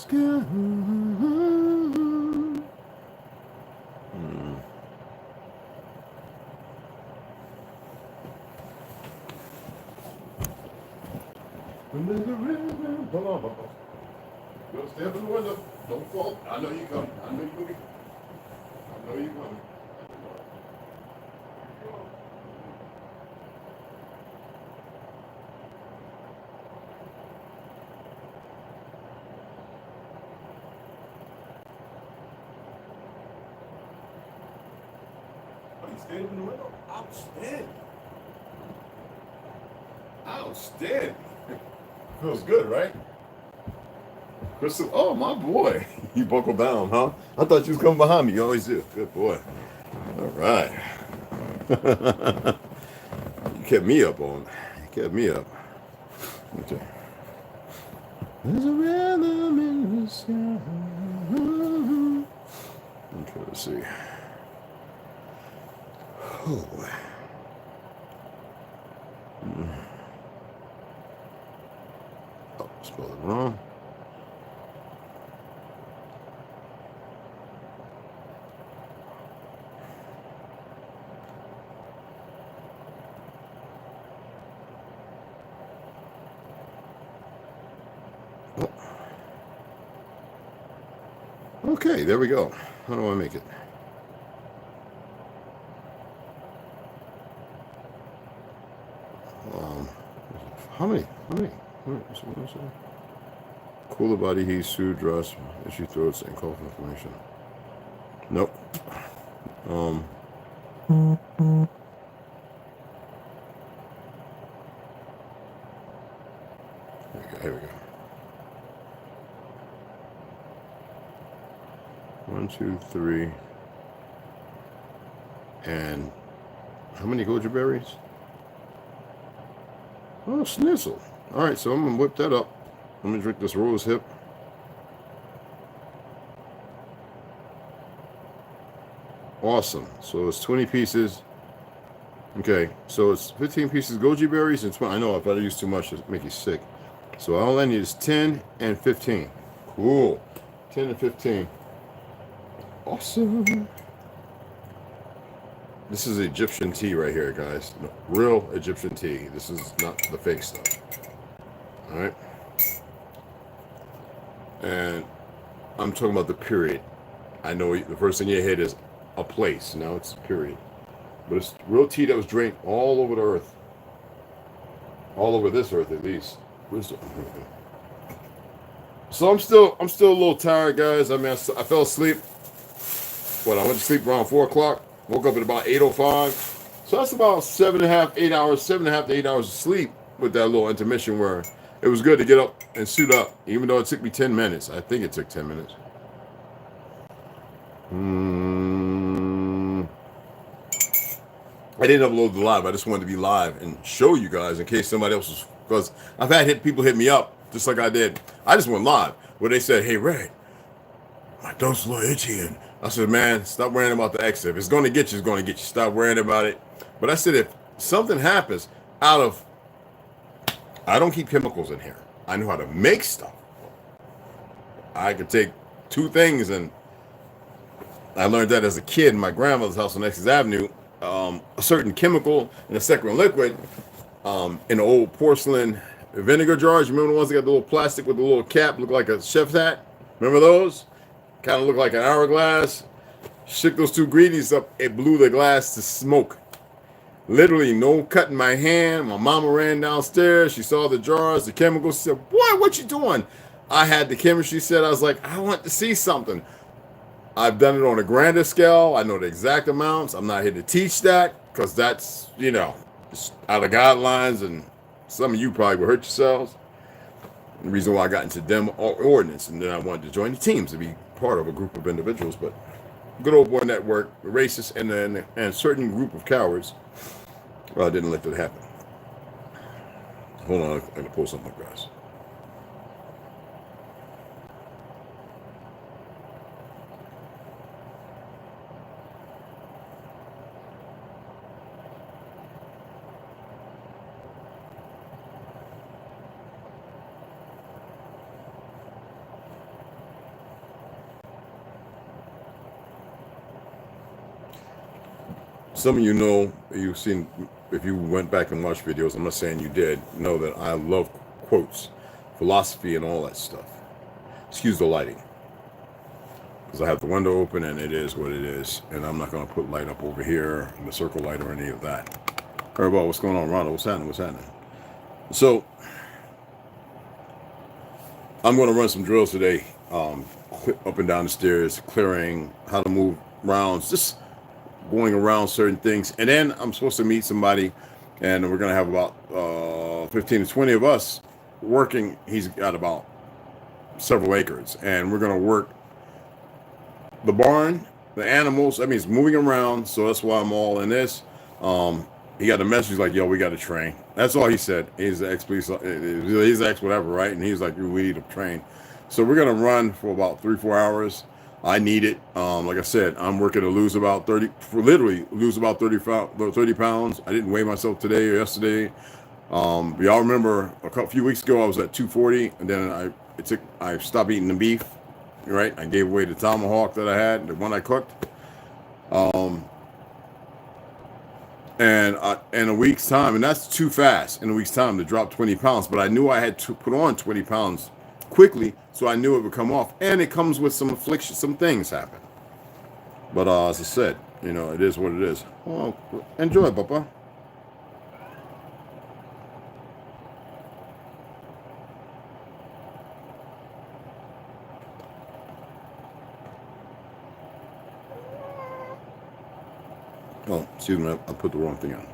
sky. When there's a river, hold on, Papa. You gotta stay up in the window. Don't fall. I know you're coming. I know you're coming. I know you're coming. Oh, you stayed up in the window? Outstanding. Outstanding. Feels good, right? Crystal, oh my boy. You buckled down, huh? I thought you was coming behind me. You always do. Good boy. All right. You kept me up on. You kept me up. Okay. There's a rhythm in the sky. Okay, let's see. Oh boy. Oh, spelled it wrong. Okay, there we go. How do I make it? How many? Cooler body heat, soothe, dress, issue throats, and cough inflammation. Nope. Here we go. 1, 2, 3. And how many goji berries? Oh, schnitzel. All right, so I'm going to whip that up. Let me drink this rose hip. Awesome. So it's 20 pieces. Okay, so it's 15 pieces goji berries and 20. I know if I use too much, it'll make you sick. So all I need is 10 and 15. Cool. 10 and 15. Awesome. This is Egyptian tea right here, guys. No, real Egyptian tea. This is not the fake stuff. All right. And I'm talking about the period. I know the first thing in your head is a place. Now it's period. But it's real tea that was drank all over the earth. All over this earth, at least. So I'm still a little tired, guys. I mean, I fell asleep. I went to sleep around 4 o'clock. Woke up at about 8:05. So that's about 7.5 to 8 hours of sleep with that little intermission where it was good to get up and suit up, even though it took me 10 minutes. I think it took 10 minutes. I didn't upload the live. I just wanted to be live and show you guys in case somebody else was, because I've had people hit me up just like I did. I just went live where they said, "Hey Ray, my throat's a little itchy," and I said, "Man, stop worrying about the X. If it's going to get you, it's going to get you. Stop worrying about it." But I said, if something happens out of, I don't keep chemicals in here. I know how to make stuff. I could take 2 things, and I learned that as a kid in my grandmother's house on Exeter Avenue. A certain chemical in a second liquid in the old porcelain vinegar jars. You remember the ones that got the little plastic with the little cap, look like a chef's hat? Remember those? Kind of look like an hourglass. Shook those 2 ingredients up, it blew the glass to smoke. Literally no cut in my hand. My mama ran downstairs. She saw the jars, the chemicals. She said, "Boy, what you doing?" I had the chemistry set. I was like, I want to see something. I've done it on a grander scale. I know the exact amounts. I'm not here to teach that because that's, it's out of guidelines, and some of you probably will hurt yourselves. The reason why I got into dem ordinance, and then I wanted to join the teams to be part of a group of individuals, but good old boy network, racist, and a certain group of cowards. Well, I didn't let that happen. Hold on, I'm gonna pull something up, guys. Some of you know, you've seen, if you went back and watched videos, I'm not saying you did, know that I love quotes, philosophy, and all that stuff. Excuse the lighting, because I have the window open and it is what it is, and I'm not going to put light up over here, the circle light or any of that. Everybody, what's going on, Ronald? What's happening? What's happening? So, I'm going to run some drills today, up and down the stairs, clearing, how to move rounds, just going around certain things. And then I'm supposed to meet somebody, and we're going to have about 15 to 20 of us working. He's got about several acres, and we're going to work the barn, the animals. That means moving around, so that's why I'm all in this. He got a message like, yo, we got to train. That's all he said. He's the ex-police, he's the ex whatever, right? And he's like, we need to train. So we're going to run for about 3-4 hours. I need it. Like I said, I'm working to lose about 30 pounds. I didn't weigh myself today or yesterday. Y'all remember a few weeks ago I was at 240, and then I stopped eating the beef, right? I gave away the tomahawk that I had, the one I cooked. And in a week's time, and that's too fast in a week's time to drop 20 pounds, but I knew I had to put on 20 pounds quickly, so I knew it would come off. And it comes with some affliction, some things happen. But as I said, you know, it is what it is. Well, enjoy, Papa. Oh, excuse me, I put the wrong thing on.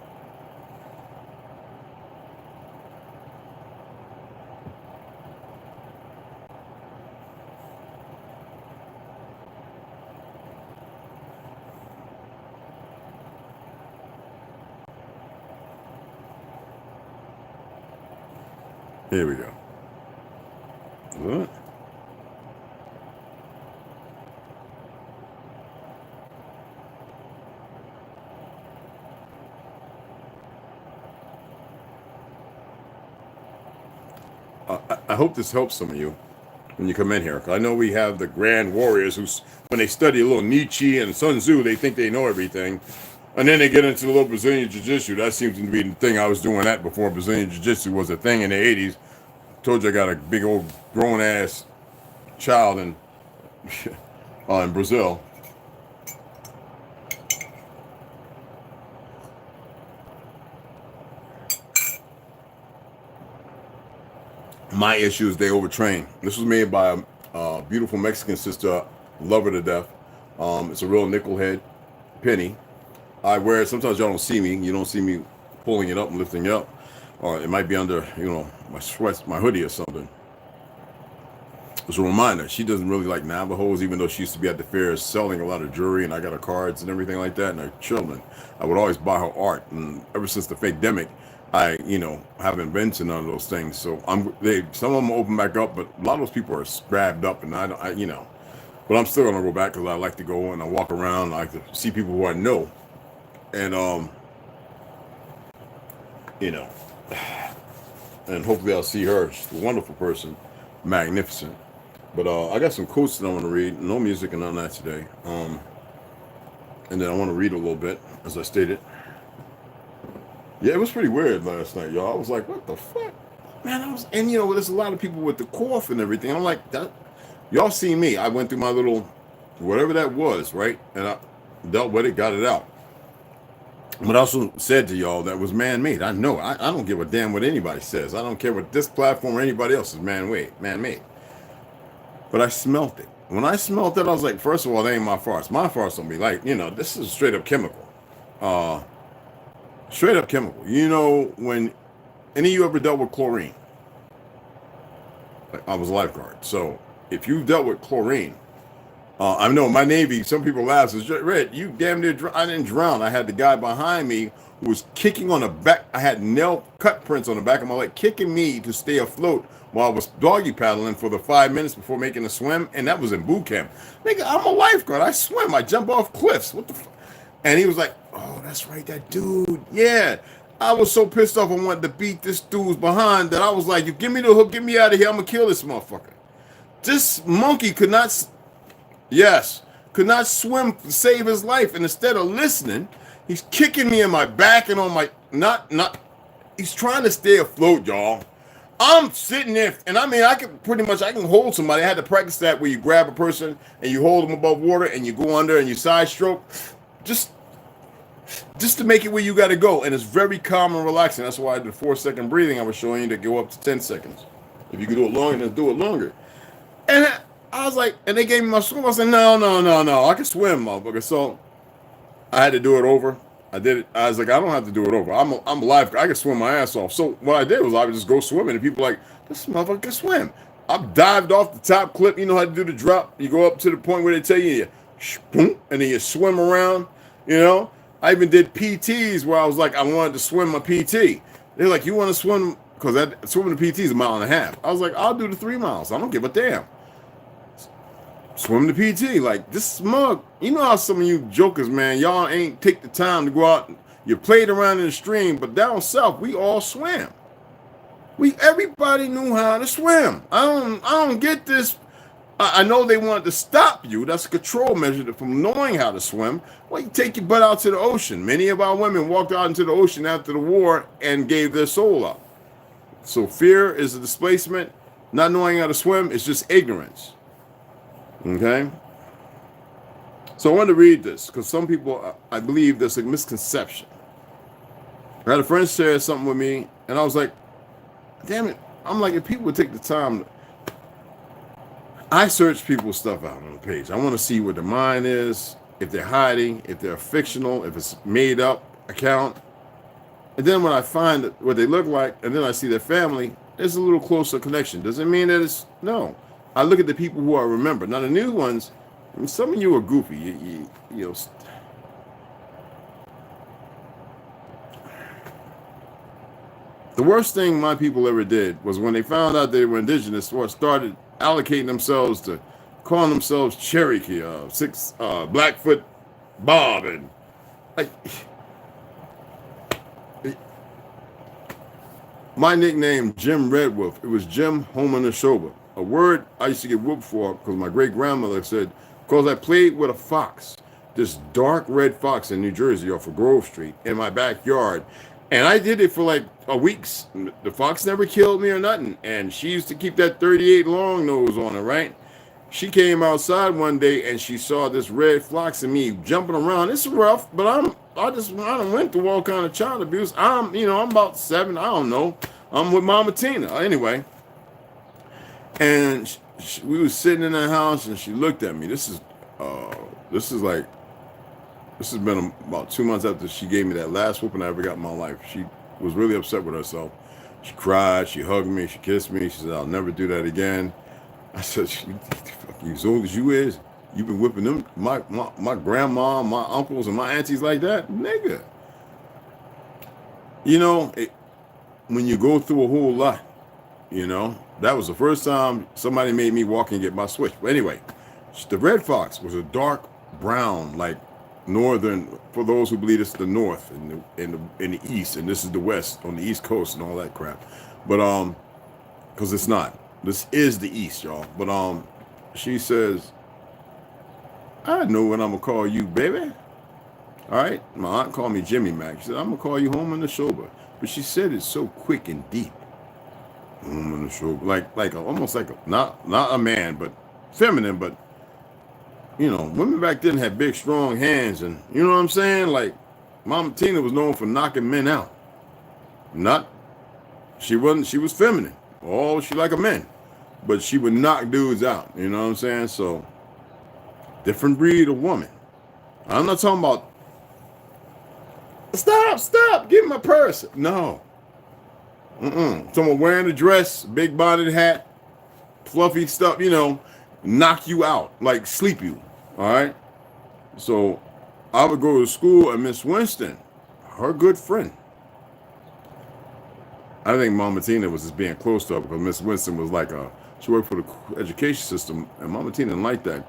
Here we go. What? I hope this helps some of you when you come in here. 'Cause I know we have the grand warriors who, when they study a little Nietzsche and Sun Tzu, they think they know everything. And then they get into the little Brazilian Jiu-Jitsu. That seems to be the thing. I was doing that before Brazilian Jiu-Jitsu was a thing in the 80s. Told you I got a big old grown-ass child in Brazil. My issue is they overtrain. This was made by a beautiful Mexican sister. Love her to death. It's a real nickel head penny. I wear it. Sometimes y'all don't see me. You don't see me pulling it up and lifting it up. Or it might be under, you know, my sweats, my hoodie or something. It's a reminder. She doesn't really like Navajos, even though she used to be at the fairs selling a lot of jewelry, and I got her cards and everything like that, and her children. I would always buy her art. And ever since the fake demic, I, you know, haven't been to none of those things. So some of them open back up, but a lot of those people are grabbed up, and I you know, but I'm still gonna go back because I like to go and I walk around. I like to see people who I know, and you know, and hopefully I'll see her. She's a wonderful person, magnificent. But I got some quotes that I want to read. No music and none of that today. And then I want to read a little bit, as I stated. Yeah, it was pretty weird last night, y'all. I was like, what the fuck? Man, and you know, there's a lot of people with the cough and everything. I'm like, that, y'all see me. I went through my little, whatever that was, right? And I dealt with it, got it out. But I also said to y'all that was man-made. I know. I don't give a damn what anybody says. I don't care what this platform or anybody else is man-made. But I smelt it. When I smelt it, I was like, first of all, that ain't my farts. My farts don't be like, you know, this is straight up chemical. Straight up chemical. You know, when any of you ever dealt with chlorine? Like, I was a lifeguard. So if you dealt with chlorine, I know my Navy, some people laugh, says, Red, you damn near, I didn't drown. I had the guy behind me who was kicking on the back. I had nail cut prints on the back of my leg, kicking me to stay afloat while I was doggy paddling for the 5 minutes before making a swim. And that was in boot camp. Nigga, I'm a lifeguard. I swim. I jump off cliffs. What the fuck? And he was like, oh, that's right, that dude. Yeah. I was so pissed off I wanted to beat this dude's behind that I was like, you give me the hook, get me out of here. I'm going to kill this motherfucker. This monkey could not swim to save his life. And instead of listening, He's kicking me in my back and on my not. He's trying to stay afloat, y'all. I'm sitting there, and I mean, I can hold somebody. I had to practice that where you grab a person and you hold them above water and you go under and you side stroke, just to make it where you got to go. And it's very calm and relaxing. That's why I did 4-second breathing. I was showing you to go up to 10 seconds. If you can do it longer, then do it longer. And I was like, and they gave me my swim. I said, no, I can swim, motherfucker. So I had to do it over. I did it. I was like, I don't have to do it over. I'm alive. I can swim my ass off. So what I did was I would just go swimming, and people were like, this motherfucker can swim. I dived off the top clip. You know how to do the drop. You go up to the point where they tell you, and then you swim around. You know. I even did PTs where I was like, I wanted to swim my PT. They're like, you want to swim? Because swimming the PT is 1.5 miles. I was like, I'll do the 3 miles. I don't give a damn. Swim the PT. Like, this smug. You know how some of you jokers, man, y'all ain't take the time to go out. You played around in the stream, but down south, we all swam. Everybody knew how to swim. I don't get this. I know they wanted to stop you. That's a control measure from knowing how to swim. Well, you take your butt out to the ocean. Many of our women walked out into the ocean after the war and gave their soul up. So fear is a displacement. Not knowing how to swim is just ignorance. Okay? So I wanted to read this because some people, I believe there's a misconception. I had a friend share something with me, and I was like, damn it. I'm like, if people would take the time, I search people's stuff out on the page. I want to see what their mind is, if they're hiding, if they're fictional, if it's made up account. And then when I find what they look like, and then I see their family, there's a little closer connection. Does it mean that it's, no. I look at the people who I remember. Now the new ones, I mean, some of you are goofy. You know. The worst thing my people ever did was when they found out they were indigenous, or started allocating themselves to calling themselves Cherokee, Blackfoot Bob, and like my nickname Jim Red Wolf. It was Jim Homanishoba, a word I used to get whooped for because my great grandmother said because I played with a fox, this dark red fox in New Jersey off of Grove Street in my backyard. And I did it for like a week. The fox never killed me or nothing. And she used to keep that 38 long nose on her, right? She came outside one day and she saw this red fox and me jumping around. It's rough, but I done went through all kind of child abuse. I'm about 7. I don't know. I'm with Mama Tina. Anyway. And we was sitting in the house and she looked at me. This has been about 2 months after she gave me that last whooping I ever got in my life. She was really upset with herself. She cried, she hugged me, she kissed me. She said, I'll never do that again. I said, as old as you is, you've been whipping them, my grandma, my uncles, and my aunties like that? Nigga. You know, when you go through a whole lot, you know, that was the first time somebody made me walk and get my switch. But anyway, the red fox was a dark brown, like northern, for those who believe it's the north in the east, and this is the west on the east coast and all that crap. But because it's not. This is the east, y'all. But she says, I know what I'm gonna call you, baby. All right. My aunt called me Jimmy Mac. She said, I'm gonna call you Home on the Shoulder. But she said it so quick and deep. Home on the Shoulder. Like almost like not a man, but feminine, but you know, women back then had big, strong hands, and you know what I'm saying? Like, Mama Tina was known for knocking men out. She was feminine. Oh, she like a man. But she would knock dudes out. You know what I'm saying? So, different breed of woman. I'm not talking about, stop, give me my purse. No. Someone wearing a dress, big bonnet hat, fluffy stuff, you know, knock you out, like sleep you. All right. So I would go to school, and Miss Winston, her good friend. I think Mama Tina was just being close to her because Miss Winston was like she worked for the education system, and Mama Tina didn't like that.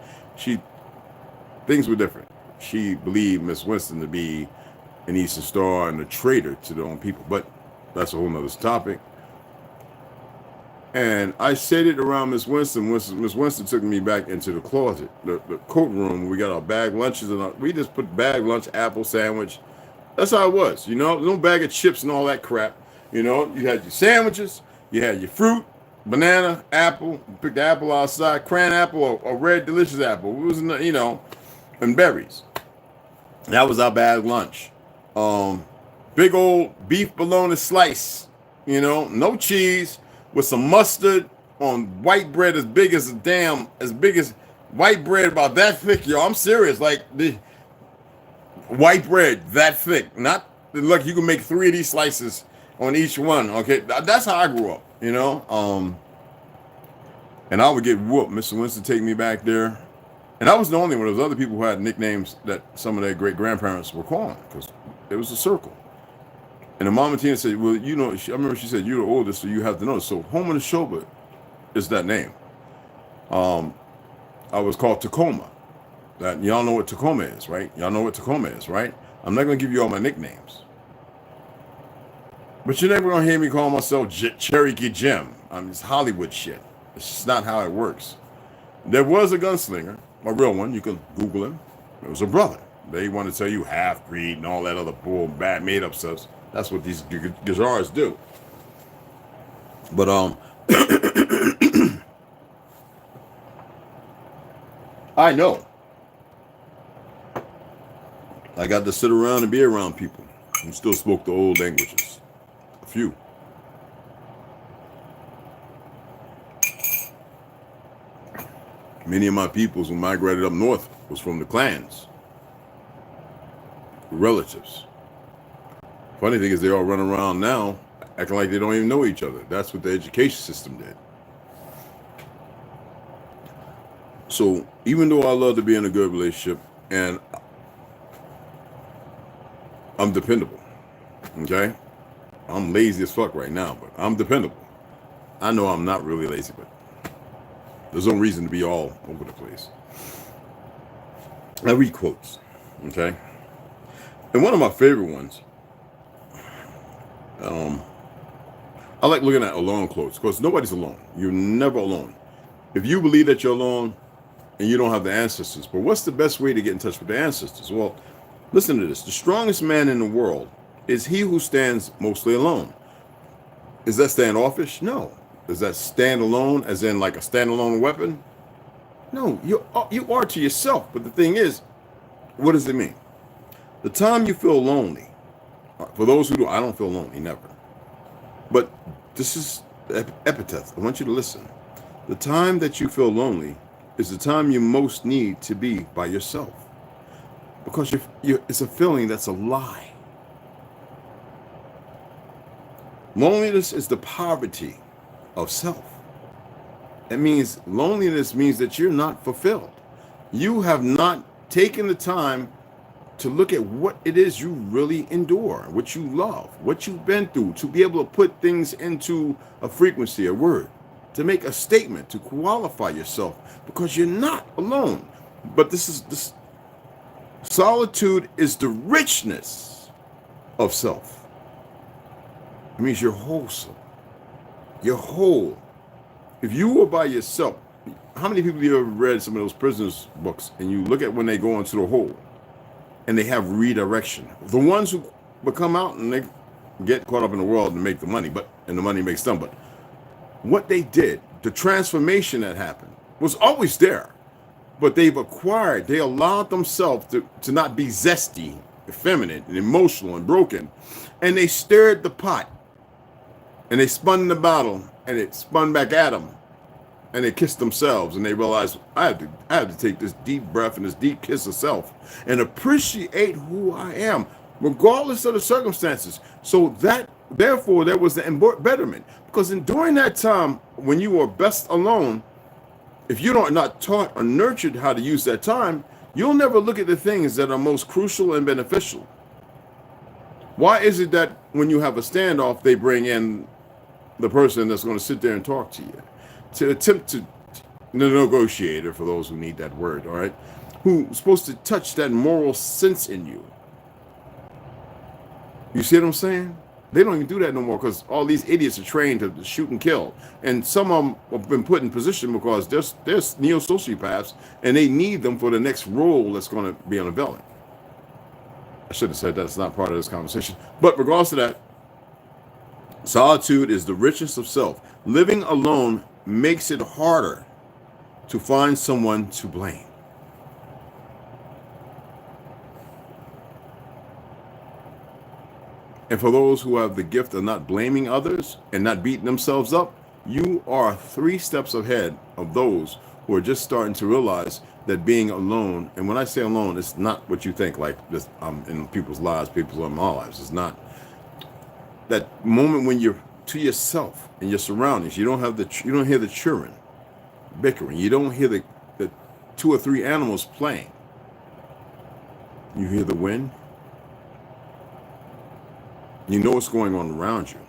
Things were different. She believed Miss Winston to be an Eastern Star and a traitor to their own people, but that's a whole nother topic. And I said it around Miss Winston. Miss Winston took me back into the closet, the coat room. We got our bag lunches, and we just put bag lunch, apple sandwich, That's how it was, you know. No bag of chips and all that crap. You know, you had your sandwiches, you had your fruit, banana, apple. You picked the apple outside, cran apple or red delicious apple. It was, you know, and berries. That was our bad lunch. Big old beef bologna slice, you know, no cheese, with some mustard on white bread as big as white bread about that thick, yo. I'm serious. Like the white bread that thick. Not look, you can make 3 of these slices on each one. Okay, that's how I grew up, you know. And I would get whooped. Mr. Winston take me back there. And I was the only one. There was other people who had nicknames that some of their great grandparents were calling because it was a circle. And the mama Tina said, well, you know, I remember she said, you're the oldest, so you have to know. So home in the Shoba is that name. I was called Tacoma. That y'all know what Tacoma is, right? Y'all know what Tacoma is, right? I'm not going to give you all my nicknames. But you're never going to hear me call myself Cherokee Jim. It's Hollywood shit. It's just not how it works. There was a gunslinger, a real one. You can Google him. It was a brother. They want to tell you half-breed and all that other bull, bad made-up stuff. That's what these guitars do. But I know. I got to sit around and be around people who still spoke the old languages. A few. Many of my peoples who migrated up north was from the clans. Relatives. Funny thing is they all run around now acting like they don't even know each other. That's what the education system did. So even though I love to be in a good relationship and I'm dependable, okay? I'm lazy as fuck right now, but I'm dependable. I know I'm not really lazy, but there's no reason to be all over the place. I read quotes, okay? And one of my favorite ones, I like looking at alone quotes because nobody's alone. You're never alone. If you believe that you're alone and you don't have the ancestors, but what's the best way to get in touch with the ancestors? Well, listen to this. The strongest man in the world is he who stands mostly alone. Is that standoffish? No. Is that stand alone as in like a standalone weapon? No, you are to yourself. But the thing is, what does it mean? The time you feel lonely, for those who do, I don't feel lonely, never. But this is epitaph. I want you to listen. The time that you feel lonely is the time you most need to be by yourself. Because it's a feeling that's a lie. Loneliness is the poverty of self. It means loneliness means that you're not fulfilled. You have not taken the time to look at what it is you really endure, what you love, what you've been through, to be able to put things into a frequency, a word, to make a statement, to qualify yourself, because you're not alone. But this solitude is the richness of self. It means you're wholesome. You're whole. If you were by yourself, how many people have you ever read some of those prisoners' books and you look at when they go into the hole and they have redirection? The ones who come out and they get caught up in the world and make the money, and the money makes them. But what they did, the transformation that happened, was always there. But they allowed themselves to not be zesty, effeminate, and emotional and broken. And they stirred the pot. And they spun the bottle, and it spun back at them. And they kissed themselves, and they realized, I have to take this deep breath and this deep kiss of self and appreciate who I am, regardless of the circumstances. So therefore, there was the betterment. Because during that time, when you were best alone, if you are not taught or nurtured how to use that time, you'll never look at the things that are most crucial and beneficial. Why is it that when you have a standoff, they bring in the person that's going to sit there and talk to you, to attempt to, the negotiator, for those who need that word, all right, who's supposed to touch that moral sense in you? You see what I'm saying? They don't even do that no more because all these idiots are trained to shoot and kill. And some of them have been put in position because there's neo-sociopaths and they need them for the next role that's going to be unveiling. should have said that's not part of this conversation. But regardless of that, solitude is the richest of self. Living alone makes it harder to find someone to blame. And for those who have the gift of not blaming others and not beating themselves up, you are 3 steps ahead of those who are just starting to realize that being alone, and when I say alone, it's not what you think, like just in people's lives, people in my lives. It's not that moment when you're to yourself and your surroundings. You don't hear the children bickering. You don't hear the 2 or 3 animals playing. You hear the wind. You know what's going on around you.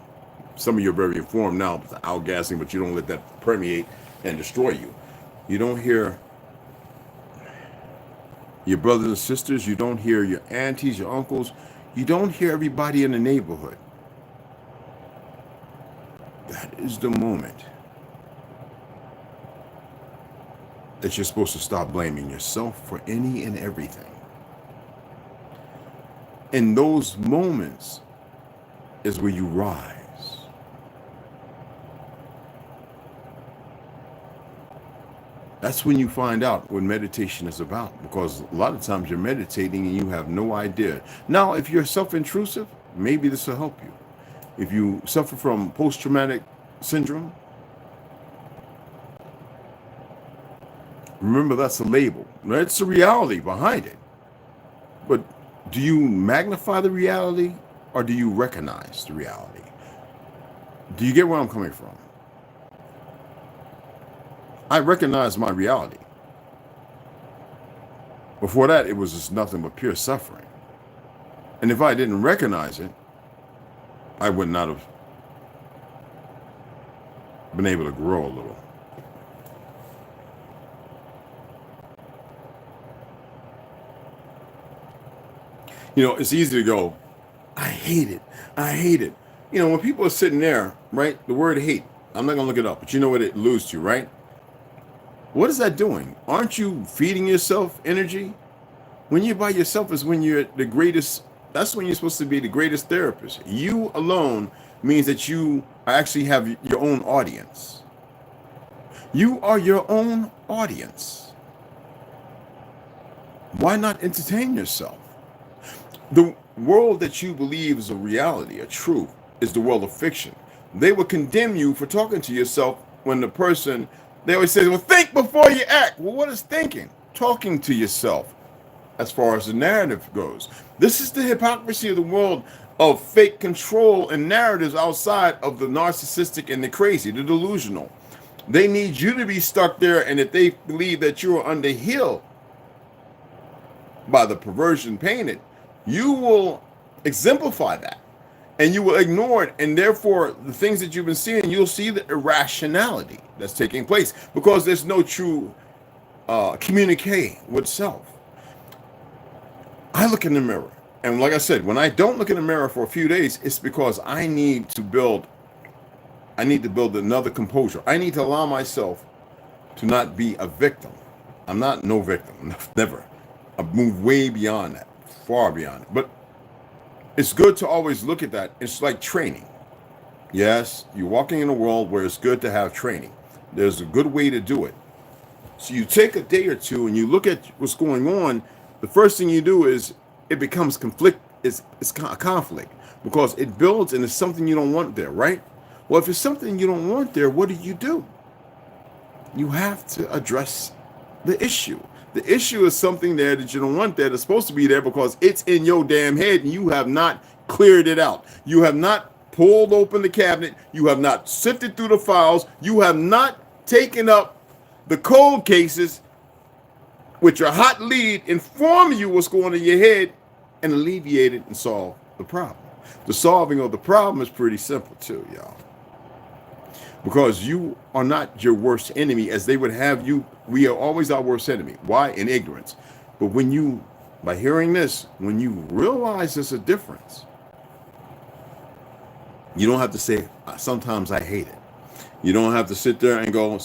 Some of you are very informed now with the outgassing, but you don't let that permeate and destroy you. You don't hear your brothers and sisters. You don't hear your aunties, your uncles. You don't hear everybody in the neighborhood. That is the moment that you're supposed to stop blaming yourself for any and everything. In those moments is where you rise. That's when you find out what meditation is about, because a lot of times you're meditating and you have no idea. Now, if you're self-intrusive, maybe this will help you. If you suffer from post-traumatic syndrome, remember that's a label. That's the reality behind it. But do you magnify the reality or do you recognize the reality? Do you get where I'm coming from? I recognize my reality. Before that, it was just nothing but pure suffering. And if I didn't recognize it, I would not have been able to grow a little. You know, it's easy to go, I hate it. I hate it. You know, when people are sitting there, right? The word hate, I'm not going to look it up, but you know what it alludes to, right? What is that doing? Aren't you feeding yourself energy? When you're by yourself is when you're the greatest. That's when you're supposed to be the greatest therapist. You alone means that you actually have your own audience. You are your own audience. Why not entertain yourself? The world that you believe is a reality, a truth, is the world of fiction. They will condemn you for talking to yourself when the person, they always say, well, think before you act. Well, what is thinking? Talking to yourself, as far as the narrative goes. This is the hypocrisy of the world of fake control and narratives outside of the narcissistic and the crazy, the delusional. They need you to be stuck there, and if they believe that you are under heel by the perversion painted, you will exemplify that and you will ignore it. And therefore, the things that you've been seeing, you'll see the irrationality that's taking place because there's no true communique with self. I look in the mirror. And like I said, when I don't look in the mirror for a few days, it's because I need to build another composure. I need to allow myself to not be a victim. I'm not no victim, never. I've moved way beyond that. Far beyond it. But it's good to always look at that. It's like training. Yes, you're walking in a world where it's good to have training. There's a good way to do it. So you take a day or two and you look at what's going on. The first thing you do is it becomes conflict. It's a conflict because it builds and it's something you don't want there, right? Well, if it's something you don't want there, what do? You have to address the issue. The issue is something there that you don't want there that's supposed to be there because it's in your damn head and you have not cleared it out. You have not pulled open the cabinet. You have not sifted through the files. You have not taken up the cold cases with your hot lead, inform you what's going on in your head and alleviate it and solve the problem. The solving of the problem is pretty simple too, y'all. Because you are not your worst enemy as they would have you. We are always our worst enemy. Why? In ignorance. But by hearing this, when you realize there's a difference, you don't have to say, sometimes I hate it. You don't have to sit there and go,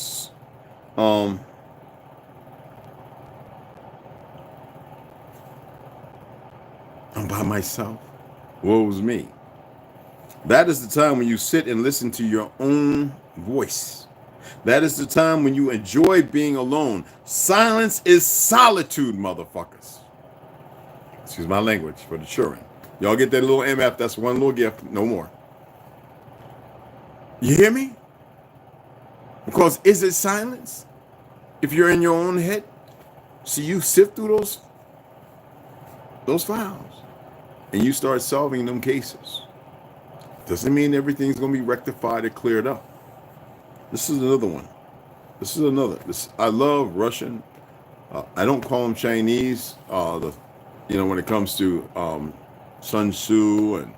I'm by myself. Woe is me. That is the time when you sit and listen to your own voice. That is the time when you enjoy being alone. Silence is solitude, motherfuckers. Excuse my language for the children. Y'all get that little MF, that's one little gift, no more. You hear me? Because is it silence? If you're in your own head, so you sift through those files and you start solving them cases. Doesn't mean everything's going to be rectified or cleared up. This is another one. This is another. I love Russian. I don't call them Chinese. When it comes to Sun Tzu and,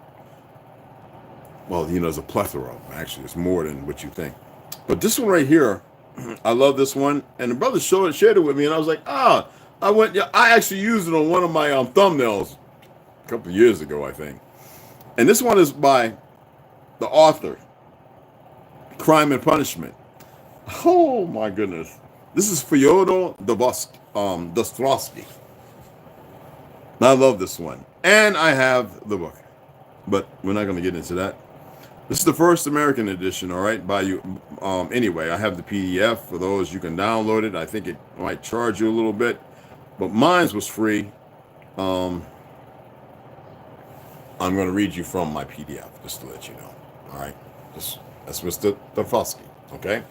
well, there's a plethora of them. Actually, it's more than what you think. But this one right here, I love this one. And the brother shared it with me, and I was like, I actually used it on one of my thumbnails a couple of years ago, I think. And this one is by the author, Crime and Punishment. Oh my goodness. This is Fyodor Dostoevsky. I love this one. And I have the book. But we're not going to get into that. This is the first American edition, all right, by you. Anyway, I have the PDF for those. You can download it. I think it might charge you a little bit. But mine was free. I'm going to read you from my PDF, just to let you know. All right? That's Mr. Dostoevsky, okay?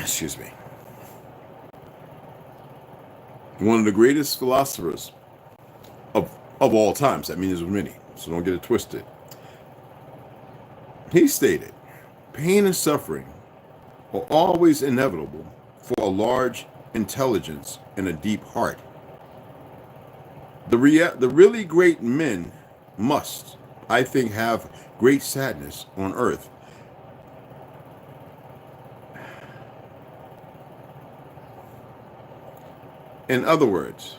Excuse me. One of the greatest philosophers of all times. That means there's many, so don't get it twisted. He stated, pain and suffering are always inevitable for a large intelligence and a deep heart. The really great men must, I think, have great sadness on earth. In other words,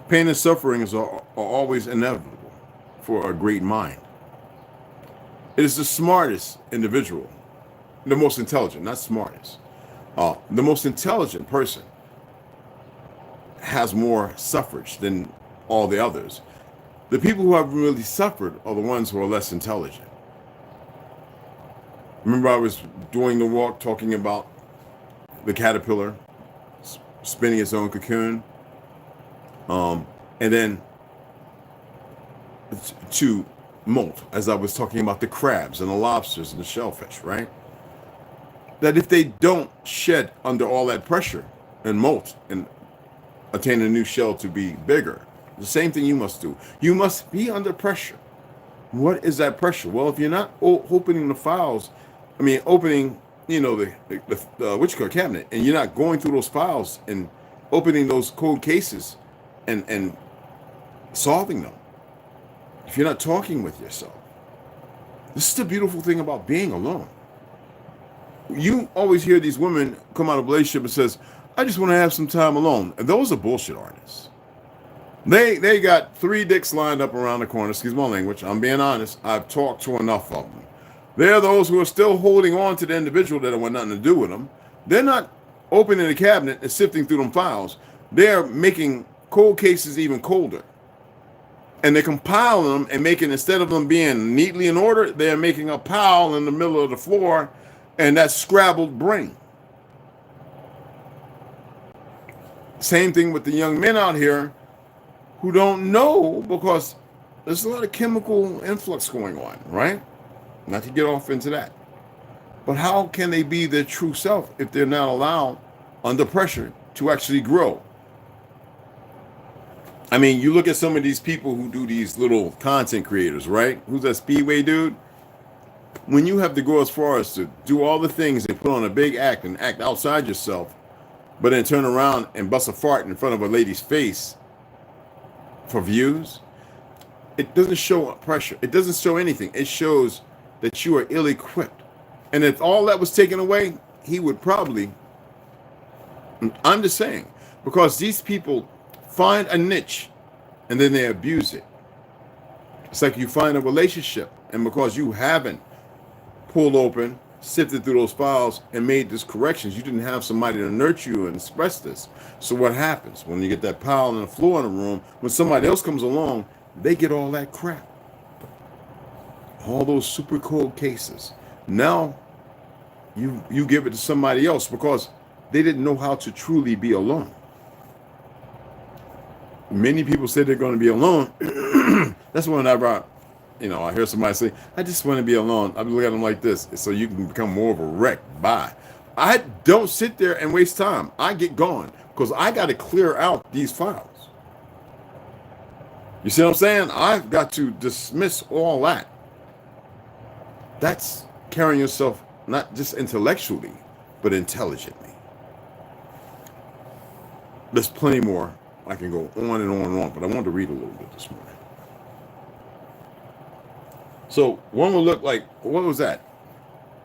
pain and sufferings are always inevitable for a great mind. It is the smartest individual, the most intelligent, not smartest. The most intelligent person has more suffrage than all the others. The people who have really suffered are the ones who are less intelligent. Remember I was doing the walk talking about the caterpillar spinning its own cocoon? And then to molt, as I was talking about the crabs and the lobsters and the shellfish, right? That if they don't shed under all that pressure and molt and attain a new shell to be bigger, the same thing you must do. You must be under pressure. What is that pressure? Well, if you're not opening the files, opening, the cabinet, and you're not going through those files and opening those cold cases and solving them, if you're not talking with yourself, this is the beautiful thing about being alone. You always hear these women come out of a relationship and says, I just want to have some time alone. And those are bullshit artists. They got 3 dicks lined up around the corner. Excuse my language. I'm being honest. I've talked to enough of them. They're those who are still holding on to the individual that want nothing to do with them. They're not opening the cabinet and sifting through them files. They're making cold cases even colder. And they're compiling them and making, instead of them being neatly in order, they're making a pile in the middle of the floor, and that scrabbled brain. Same thing with the young men out here who don't know, because there's a lot of chemical influx going on, right? Not to get off into that. But how can they be their true self if they're not allowed under pressure to actually grow? You look at some of these people who do these little content creators, right? Who's that Speedway dude? When you have to go as far as to do all the things and put on a big act and act outside yourself, but then turn around and bust a fart in front of a lady's face for views, it doesn't show pressure. It doesn't show anything. It shows that you are ill-equipped. And if all that was taken away, he would probably, I'm just saying, because these people find a niche and then they abuse it. It's like you find a relationship, and because you haven't pulled open sifted through those files and made these corrections. You didn't have somebody to nurture you and express this. So what happens when you get that pile on the floor in the room? When somebody else comes along, they get all that crap, all those super cold cases. Now you give it to somebody else because they didn't know how to truly be alone. Many people say they're going to be alone. That's whenever I hear somebody say, I just want to be alone. I look at them like this, so you can become more of a wreck. Bye. I don't sit there and waste time. I get gone because I got to clear out these files. You see what I'm saying? I've got to dismiss all that. That's carrying yourself not just intellectually, but intelligently. There's plenty more. I can go on and on and on, but I wanted to read a little bit this morning. So one will look like, what was that?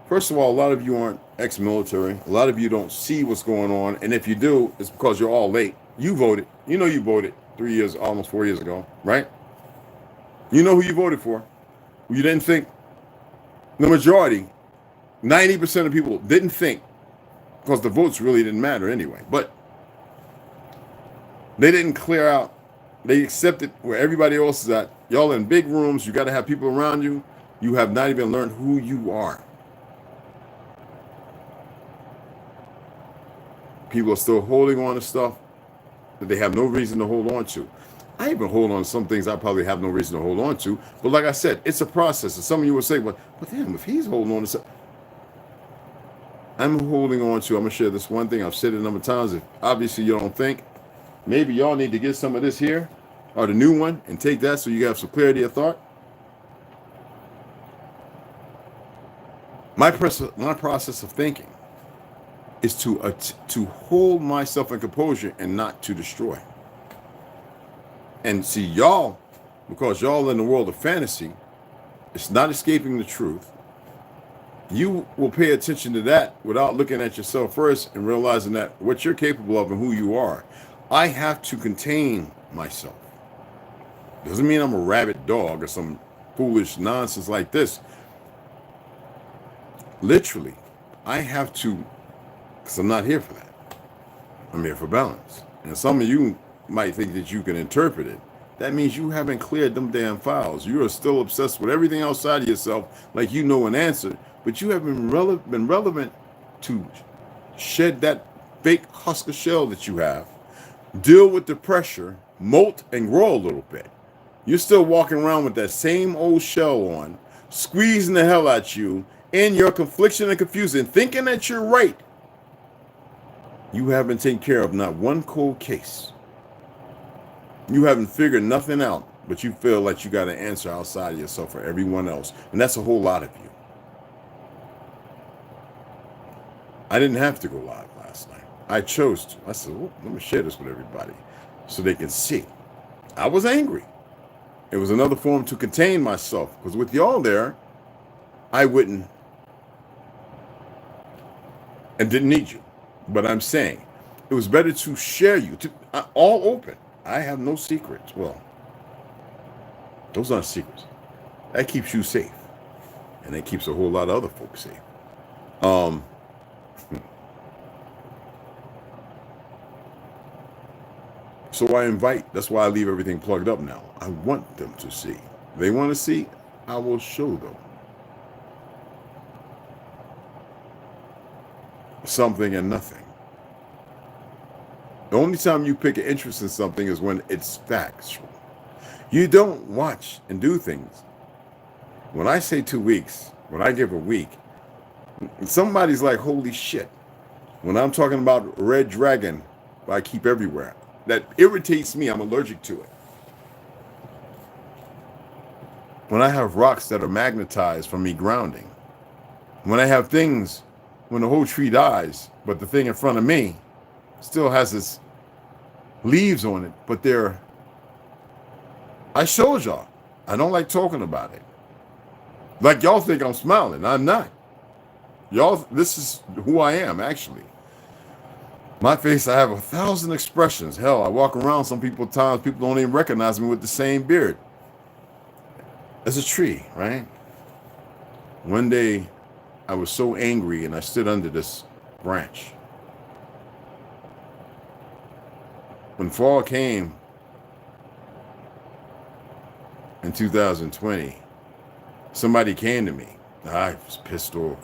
First of all, a lot of you aren't ex-military. A lot of you don't see what's going on. And if you do, it's because you're all late. You voted. You know you voted 3 years, almost 4 years ago, right? You know who you voted for. You didn't think. The majority, 90% of people didn't think, because the votes really didn't matter anyway. But they didn't clear out. They accepted where everybody else is at. Y'all in big rooms. You got to have people around you. You have not even learned who you are. People are still holding on to stuff that they have no reason to hold on to. I even hold on to some things I probably have no reason to hold on to. But like I said, it's a process. And some of you will say, well, but damn, if he's holding on to something. I'm holding on to, I'm going to share this one thing. I've said it a number of times. If obviously you don't think, maybe y'all need to get some of this here, or the new one, and take that so you have some clarity of thought. My process of thinking is to hold myself in composure and not to destroy. And see, y'all, because y'all in the world of fantasy, it's not escaping the truth. You will pay attention to that without looking at yourself first and realizing that what you're capable of and who you are. I have to contain myself. Doesn't mean I'm a rabid dog or some foolish nonsense like this. Literally, I have to, because I'm not here for that. I'm here for balance. And some of you might think that you can interpret it. That means you haven't cleared them damn files. You are still obsessed with everything outside of yourself, like you know an answer, but you haven't been relevant to shed that fake husk of shell that you have, deal with the pressure, molt and grow a little bit. You're still walking around with that same old shell on, squeezing the hell out you in your confliction and confusion, thinking that you're right. You haven't taken care of not one cold case. You haven't figured nothing out, but you feel like you got an answer outside of yourself for everyone else. And that's a whole lot of you. I didn't have to go live last night. I chose to. I said, well, let me share this with everybody so they can see. I was angry. It was another form to contain myself, because with y'all there, I wouldn't and didn't need you. But I'm saying it was better to share you, all open. I have no secrets. Well, those aren't secrets. That keeps you safe. And that keeps a whole lot of other folks safe. So I invite, that's why I leave everything plugged up now. I want them to see. If they want to see, I will show them something and nothing. The only time you pick an interest in something is when it's factual. You don't watch and do things. When I say 2 weeks, when I give a week, somebody's like, holy shit. When I'm talking about red dragon, I keep everywhere. That irritates me. I'm allergic to it. When I have rocks that are magnetized from me grounding. When I have things, when the whole tree dies, but the thing in front of me still has its leaves on it, but I showed y'all. I don't like talking about it. Like y'all think I'm smiling. I'm not. Y'all, this is who I am, actually. My face, I have 1,000 expressions. Hell, I walk around people don't even recognize me with the same beard. It's a tree, right? One day, I was so angry, and I stood under this branch. When fall came in 2020, somebody came to me. I was pissed off.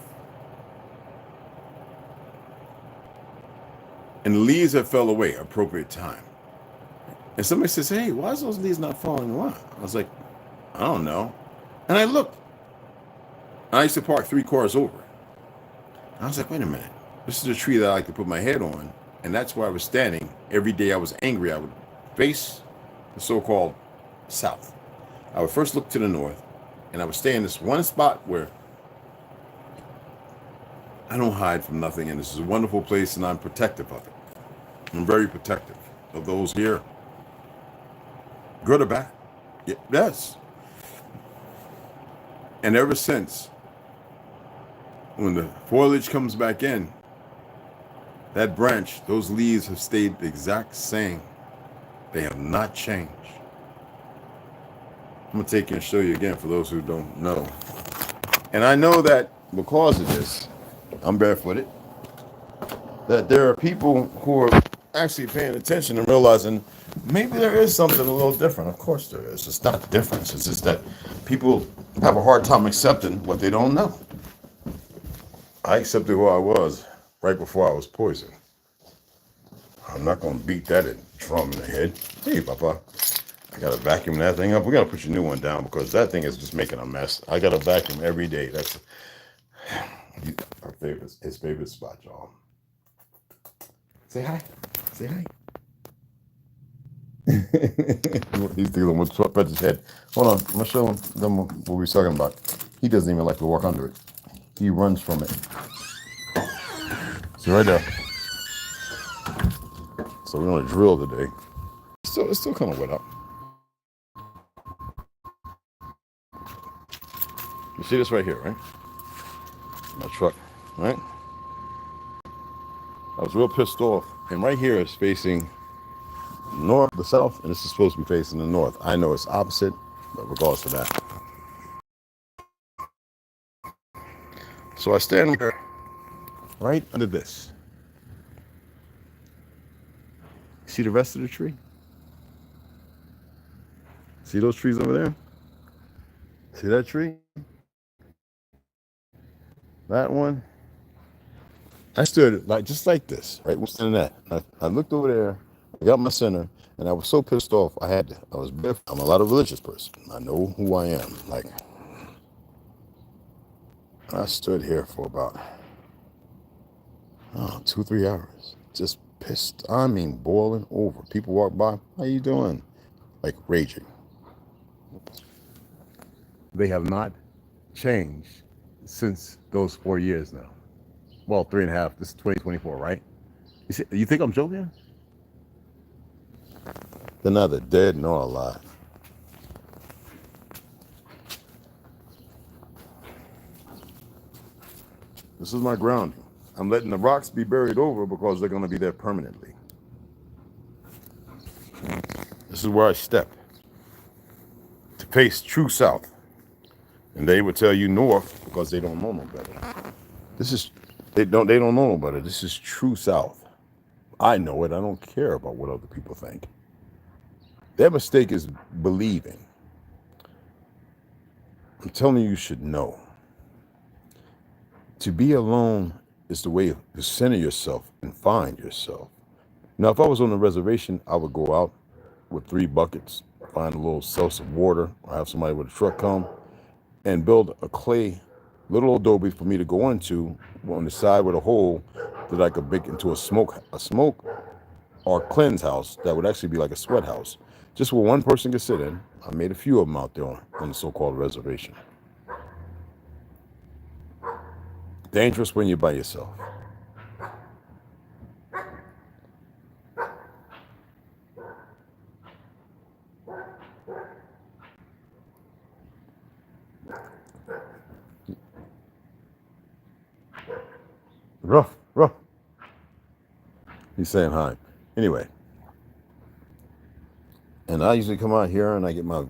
And the leaves that fell away, appropriate time. And somebody says, hey, why is those leaves not falling away? I was like, I don't know. And I looked. I used to park 3 cars over. I was like, wait a minute. This is a tree that I like to put my head on. And that's where I was standing. Every day I was angry, I would face the so-called south. I would first look to the north, and I would stay in this one spot where I don't hide from nothing, and this is a wonderful place, and I'm protective of it. I'm very protective of those here, good or bad. Yes. And ever since, when the foliage comes back in, that branch, those leaves have stayed the exact same. They have not changed. I'm going to take you and show you again for those who don't know. And I know that because of this, I'm barefooted, that there are people who are actually paying attention and realizing maybe there is something a little different. Of course there is. It's not the difference. It's just that people have a hard time accepting what they don't know. I accepted who I was right before I was poisoned. I'm not going to beat that drum in the head. Hey, Papa, I got to vacuum that thing up. We got to put your new one down because that thing is just making a mess. I got to vacuum every day. That's his favorite spot, y'all. Say hi. Say hi. He's doing what's up at his head. Hold on. I'm going to show him what we were talking about. He doesn't even like to walk under it. He runs from it. See right there. So we're going to drill today. It's still kind of wet out. You see this right here, right? My truck, right? I was real pissed off. And right here is facing north, the south, and this is supposed to be facing the north. I know it's opposite, but regardless of that. So I stand here, right under this. See the rest of the tree? See those trees over there? See that tree? That one? I stood just like this, right? I'm standing that. I looked over there, I got my center, and I was so pissed off. I'm a lot of religious person. I know who I am. I stood here for about 2-3 hours, just pissed. I mean, boiling over. People walk by, how you doing? Like raging. They have not changed since those 4 years now. Well, 3.5. This is 2024, right? You think I'm joking? They're neither dead nor alive. This is my grounding. I'm letting the rocks be buried over because they're going to be there permanently. This is where I step to face true south. And they would tell you north because they don't know no better. They don't know no better. This is true south. I know it. I don't care about what other people think. Their mistake is believing. I'm telling you should know. To be alone is the way to center yourself and find yourself. Now, if I was on a reservation, I would go out with 3 buckets, find a little source of water, or have somebody with a truck come and build a clay, little adobe for me to go into on the side with a hole that I could make into a smoke or cleanse house that would actually be like a sweat house, just where one person could sit in. I made a few of them out there on the so-called reservation. Dangerous when you're by yourself. Rough. He's saying hi. Anyway. And I usually come out here and I get my,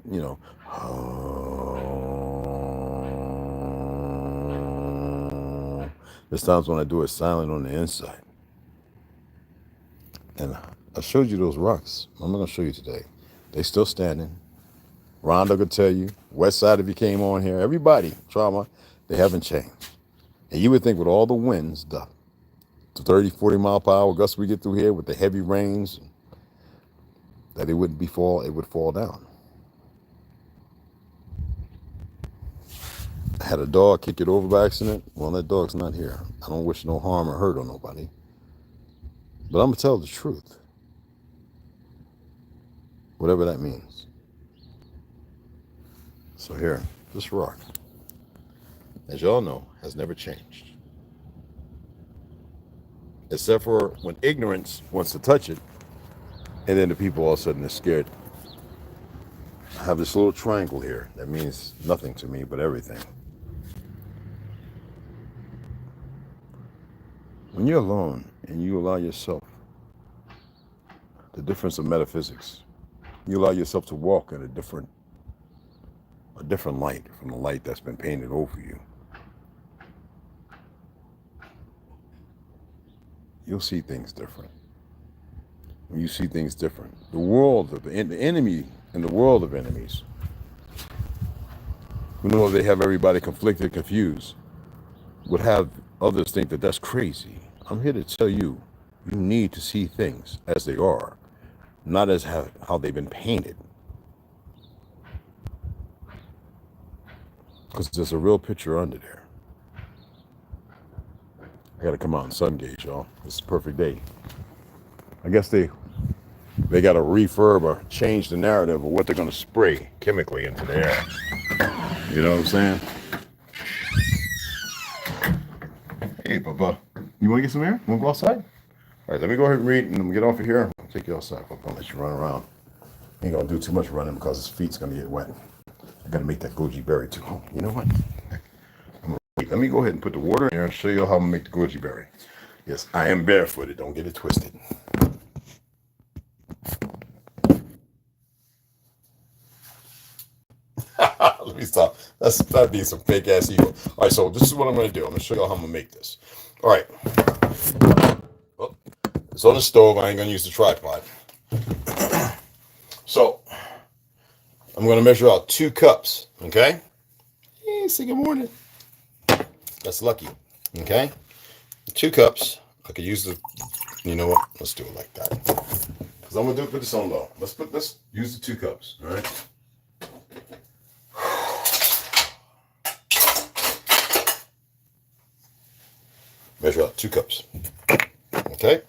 There's times when I do it silent on the inside. And I showed you those rocks. I'm not going to show you today. They still standing. Rhonda could tell you. West Side, if you came on here. Everybody, trauma, they haven't changed. And you would think with all the winds, the 30, 40 mile per hour gusts we get through here with the heavy rains, that it would fall down. I had a dog kick it over by accident. Well, that dog's not here. I don't wish no harm or hurt on nobody. But I'm going to tell the truth. Whatever that means. So here, this rock, as y'all know, has never changed. Except for when ignorance wants to touch it, and then the people all of a sudden are scared. I have this little triangle here that means nothing to me but everything. When you're alone and you allow yourself the difference of metaphysics, you allow yourself to walk in a different light from the light that's been painted over you. You'll see things different. When you see things different, the world of the enemy and the world of enemies, who know they have everybody conflicted, confused, would have others think that that's crazy. I'm here to tell you, you need to see things as they are, not as how they've been painted. Because there's a real picture under there. I got to come out and sun gauge, y'all. This is a perfect day. I guess they got to refurb or change the narrative of what they're going to spray chemically into the air. You know what I'm saying? Hey, Papa, you want to get some air? Want to go outside? All right, let me go ahead and read, and then we get off of here. I'll take you outside, Papa. I'll let you run around. Ain't going to do too much running because his feet's going to get wet. I got to make that goji berry too. Oh, you know what? Let me go ahead and put the water in there and show you how I'm going to make the goji berry. Yes, I am barefooted. Don't get it twisted. Let me stop. That'd be some fake ass evil. All right, so this is what I'm going to do. I'm going to show you how I'm going to make this. All right. Well, it's on the stove. I ain't going to use the tripod. So I'm going to measure out 2 cups. Okay. Hey, say good morning. That's lucky. Okay. 2 cups. I could use the. You know what? Let's do it like that. Because I'm going to put this on low. Let's use the 2 cups. All right. Measure out 2 cups. Okay.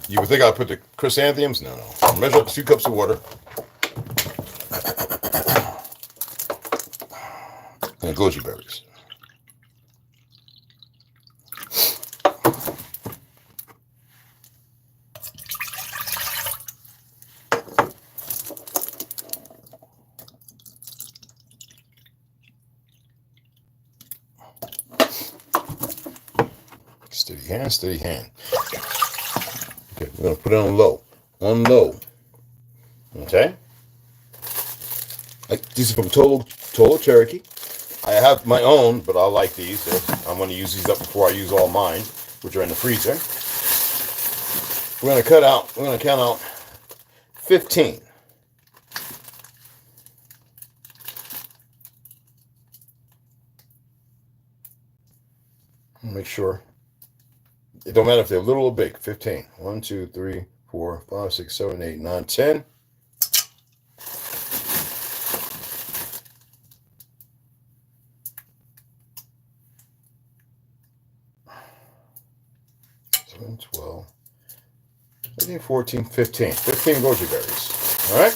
You would think I'd put the chrysanthemums? No. Measure out 2 cups of water. And goji berries. Steady hand, steady hand. Okay, we're going to put it on low. On low. Okay? These are from Total Cherokee. I have my own, but I like these. I'm going to use these up before I use all mine, which are in the freezer. We're going to count out 15. Make sure. It don't matter if they're little or big. 15. 1, 2, 3, 4, 5, 6, 7, 8, 9, 10. So 12, 13, 14, 15. 15 goji berries. All right?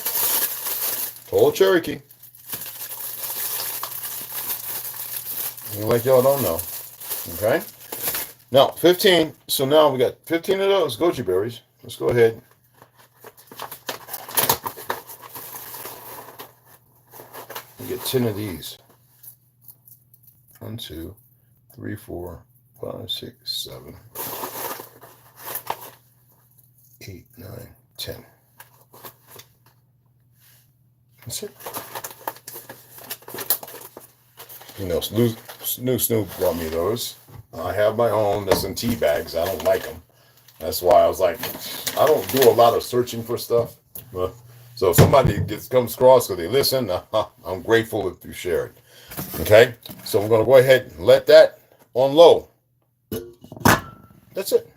Total Cherokee. Like y'all don't know. Okay? Now, 15. So now we got 15 of those goji berries. Let's go ahead. And get 10 of these. 1, 2, 3, 4, 5, 6, 7, 8, 9, 10. That's it. You know, Snoop brought me those. I have my own that's in tea bags. I don't like them. That's why I was like, I don't do a lot of searching for stuff. So if somebody comes across or they listen, I'm grateful if you share it. Okay? So we're going to go ahead and let that on low. That's it.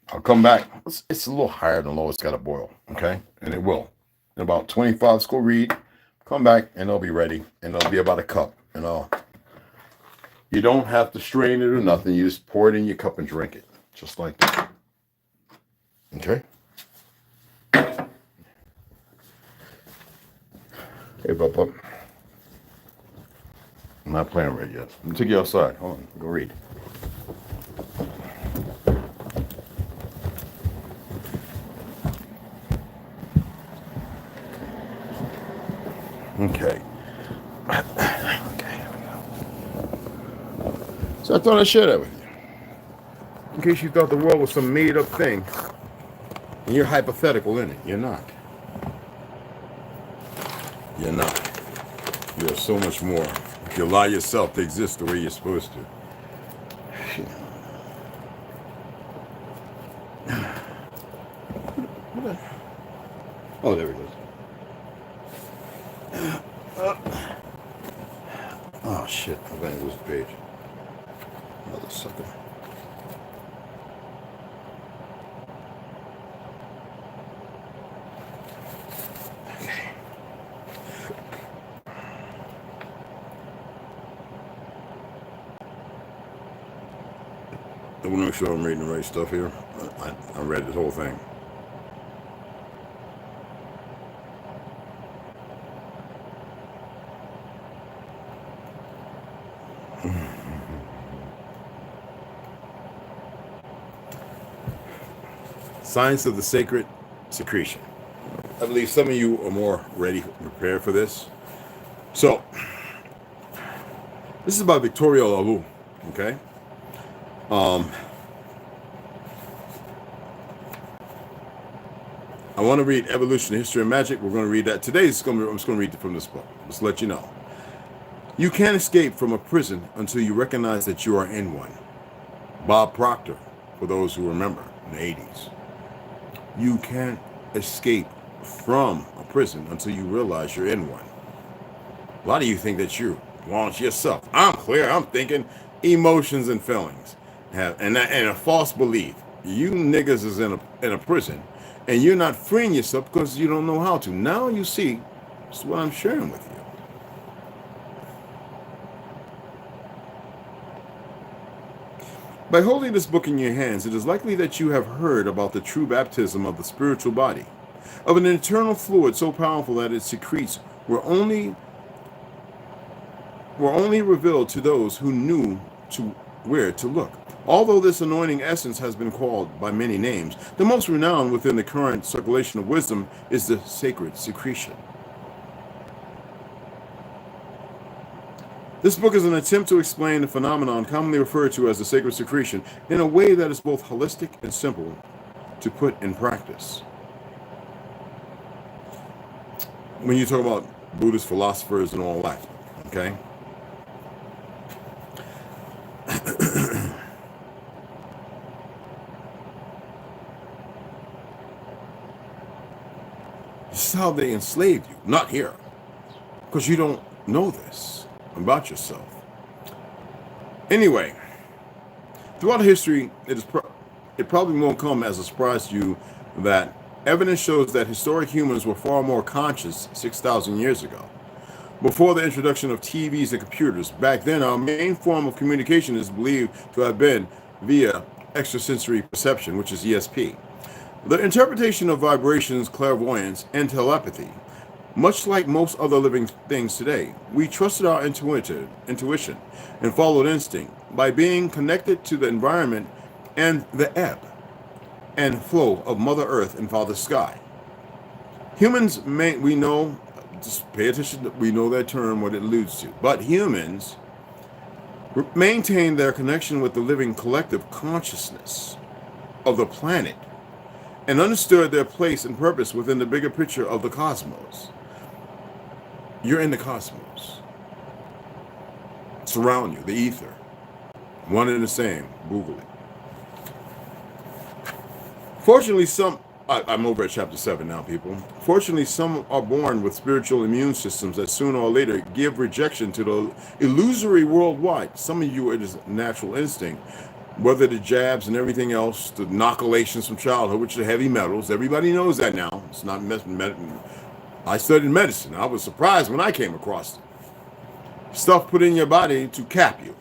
I'll come back. It's a little higher than low. It's got to boil. Okay? And it will. In about 25, let's go read. Come back and it'll be ready. And it'll be about a cup. And you don't have to strain it or nothing. You just pour it in your cup and drink it. Just like that. Okay? Hey, Bubba. I'm not playing right yet. Let me take you outside. Hold on. Go read. Okay. Okay, here we go. So I thought I'd share that with you. In case you thought the world was some made-up thing. And you're hypothetical in it. You're not. You're not. You're so much more. If you allow yourself to exist the way you're supposed to. Oh, there it is. Oh, shit. I'm going to lose the page. Mother sucker. Okay. I want to make sure I'm reading the right stuff here. I read this whole thing. Science of the sacred secretion. I believe some of you are more ready, prepared for this. So, this is by Victoria Lavu. Okay. I want to read Evolution, History, and Magic. We're going to read that today. I'm just going to read it from this book. Just to let you know. You can't escape from a prison until you recognize that you are in one. Bob Proctor, for those who remember, in the 80s. You can't escape from a prison until you realize you're in one. A lot of you think that you want yourself. I'm clear. I'm thinking emotions and feelings, and a false belief. You niggas is in a prison, and you're not freeing yourself because you don't know how to. Now you see. That's what I'm sharing with you. By holding this book in your hands, it is likely that you have heard about the true baptism of the spiritual body, of an internal fluid so powerful that its secrets were only revealed to those who knew where to look. Although this anointing essence has been called by many names, the most renowned within the current circulation of wisdom is the sacred secretion. This book is an attempt to explain the phenomenon commonly referred to as the sacred secretion in a way that is both holistic and simple to put in practice. When you talk about Buddhist philosophers and all that, okay? This is how they enslaved you, not here, because you don't know this about yourself. Anyway, throughout history, it probably won't come as a surprise to you that evidence shows that historic humans were far more conscious 6,000 years ago. Before the introduction of TVs and computers, back then our main form of communication is believed to have been via extrasensory perception, which is ESP. The interpretation of vibrations, clairvoyance, and telepathy. Much like most other living things today, we trusted our intuition and followed instinct by being connected to the environment and the ebb and flow of Mother Earth and Father Sky. Humans, we know, just pay attention, we know that term, what it alludes to, but humans maintain their connection with the living collective consciousness of the planet and understood their place and purpose within the bigger picture of the cosmos. You're in the cosmos. surround you, the ether. One and the same. Google it. Fortunately, I'm over at chapter 7 now, people. Fortunately, some are born with spiritual immune systems that sooner or later give rejection to the illusory worldwide. Some of you, it is natural instinct. Whether the jabs and everything else, the inoculations from childhood, which are heavy metals, everybody knows that now. It's not I studied medicine. I was surprised when I came across it. Stuff put in your body to cap you.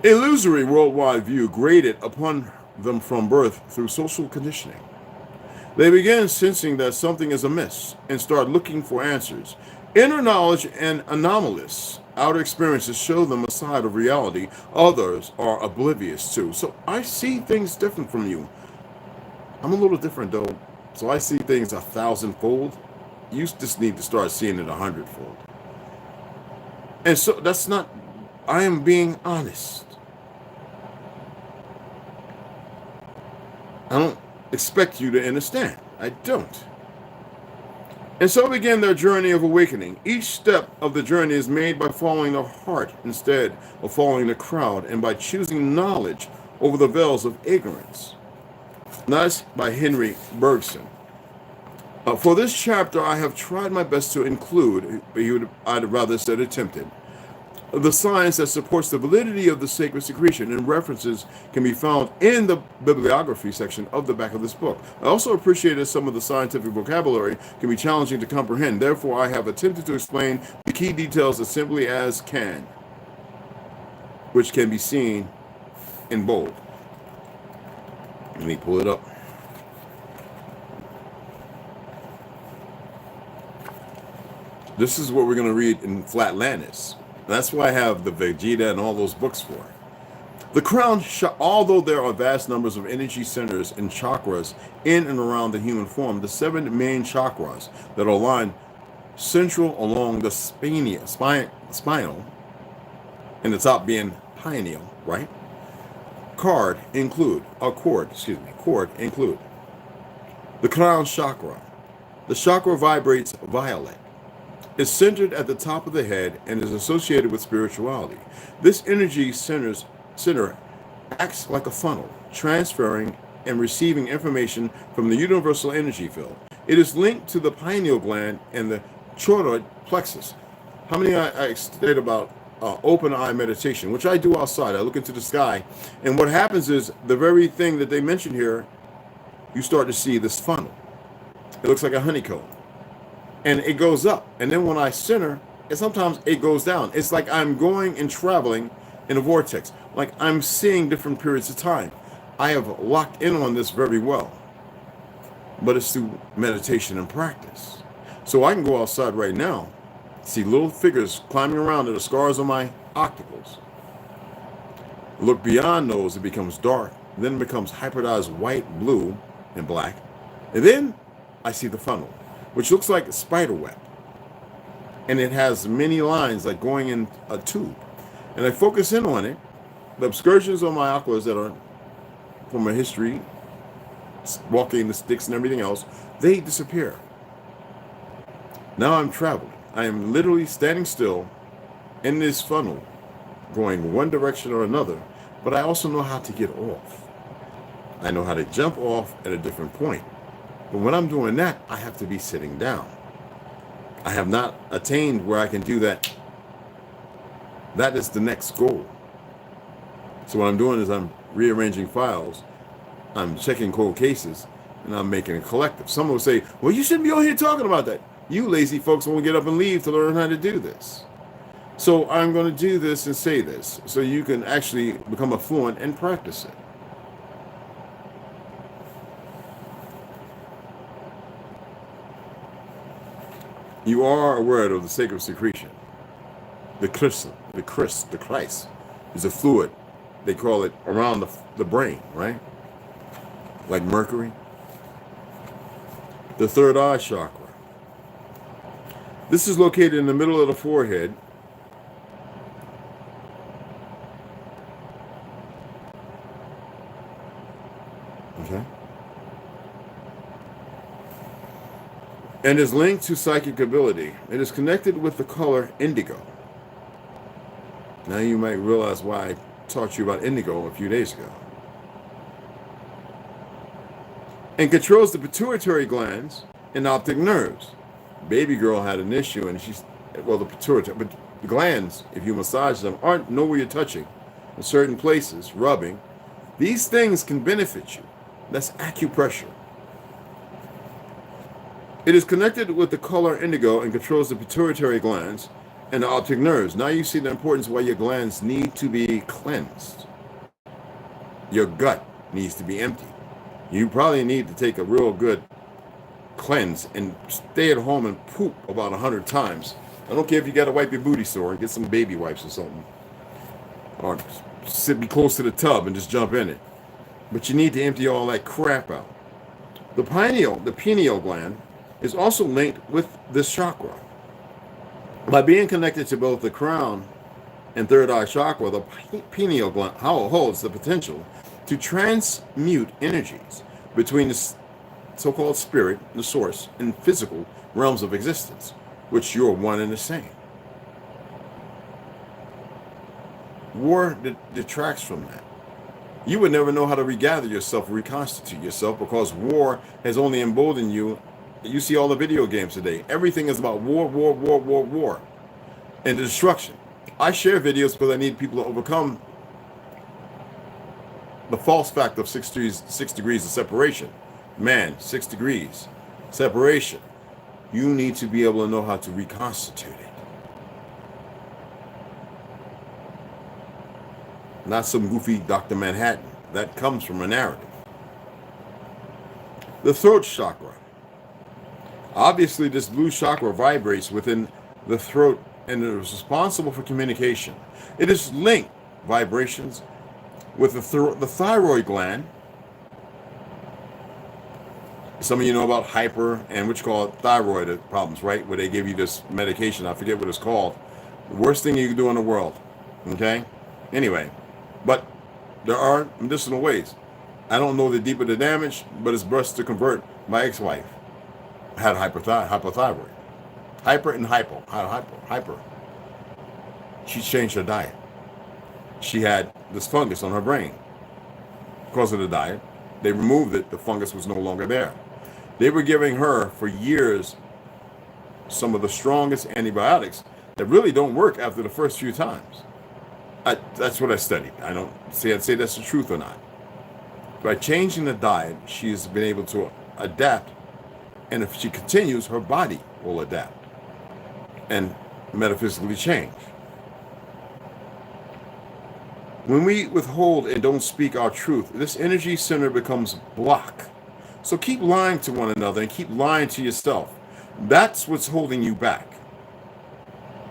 Illusory worldwide view graded upon them from birth through social conditioning. They begin sensing that something is amiss and start looking for answers. Inner knowledge and anomalous outer experiences show them a side of reality others are oblivious to. So I see things different from you. I'm a little different though. So I see things 1,000-fold. You just need to start seeing it 100-fold. And so that's not, I am being honest. I don't expect you to understand. I don't. And so began their journey of awakening. Each step of the journey is made by following the heart instead of following the crowd, and by choosing knowledge over the veils of ignorance. That's by Henry Bergson. For this chapter, I have tried my best to include, I'd rather said attempted, the science that supports the validity of the sacred secretion, and references can be found in the bibliography section of the back of this book. I also appreciate that some of the scientific vocabulary can be challenging to comprehend. Therefore, I have attempted to explain the key details as simply as can, which can be seen in bold. Let me pull it up. This is what we're going to read in Flatlandis. That's why I have the Vegeta and all those books for. The crown, although there are vast numbers of energy centers and chakras in and around the human form, the 7 main chakras that are aligned central along the spinal, and the top being pineal, right? Cord include. The crown chakra. The chakra vibrates violet. Is centered at the top of the head and is associated with spirituality. This energy center acts like a funnel, transferring and receiving information from the universal energy field. It is linked to the pineal gland and the choroid plexus. How many I state about open eye meditation, which I do outside. I look into the sky, and what happens is the very thing that they mentioned here, you start to see this funnel. It looks like a honeycomb. And it goes up. And then when I center, sometimes it goes down. It's like I'm going and traveling in a vortex. Like I'm seeing different periods of time. I have locked in on this very well. But it's through meditation and practice. So I can go outside right now, see little figures climbing around that are scars on my octacles. Look beyond those, it becomes dark. Then it becomes hybridized white, blue, and black. And then I see the funnel, which looks like a spider web. And it has many lines like going in a tube. And I focus in on it. The excursions on my oculars that are from my history, walking the sticks and everything else, they disappear. Now I'm traveling. I am literally standing still in this funnel, going one direction or another, but I also know how to get off. I know how to jump off at a different point. But when I'm doing that, I have to be sitting down. I have not attained where I can do that. That is the next goal. So what I'm doing is I'm rearranging files, I'm checking cold cases, and I'm making a collective. Someone will say, well, you shouldn't be on here talking about that. You lazy folks won't get up and leave to learn how to do this. So I'm going to do this and say this so you can actually become a fluent and practice it. You are aware of the sacred secretion. The Christ is a fluid. They call it around the brain, right? Like mercury. The third eye chakra. This is located in the middle of the forehead. Okay. And is linked to psychic ability. It is connected with the color indigo. Now you might realize why I taught you about indigo a few days ago. And controls the pituitary glands and optic nerves. Baby girl had an issue, and the pituitary, but the glands, if you massage them, aren't know where you're touching. In certain places, rubbing, these things can benefit you. That's acupressure. It is connected with the color indigo and controls the pituitary glands and the optic nerves. Now you see the importance why your glands need to be cleansed. Your gut needs to be empty. You probably need to take a real good cleanse and stay at home and poop about 100 times. I don't care if you got to wipe your booty sore, get some baby wipes or something. Or be close to the tub and just jump in it. But you need to empty all that crap out. The pineal gland, is also linked with this chakra. By being connected to both the crown and third eye chakra, the pineal gland holds the potential to transmute energies between the so-called spirit, the source, and physical realms of existence, which you're one and the same. War detracts from that. You would never know how to regather yourself, reconstitute yourself, because war has only emboldened you. You see all the video games today. Everything is about war, war, war, war, war, and destruction. I share videos because I need people to overcome the false fact of 6 degrees of separation. Man, 6 degrees separation. You need to be able to know how to reconstitute it. Not some goofy Dr. Manhattan. That comes from a narrative. The throat chakra. Obviously, this blue chakra vibrates within the throat and is responsible for communication. It is linked vibrations with the thyroid gland. Some of you know about hyper and what you call thyroid problems, right? Where they give you this medication. I forget what it's called. The worst thing you can do in the world. Okay? Anyway, but there are medicinal ways. I don't know the deeper the damage, but it's best to convert. My ex-wife had hypothyroid. Hyper and hyper. She changed her diet. She had this fungus on her brain. Because of the diet, they removed it. The fungus was no longer there. They were giving her, for years, some of the strongest antibiotics that really don't work after the first few times. That's what I studied. I don't say I'd say that's the truth or not. By changing the diet, she's been able to adapt. And if she continues, her body will adapt and metaphysically change. When we withhold and don't speak our truth, this energy center becomes blocked. So keep lying to one another and keep lying to yourself. That's what's holding you back.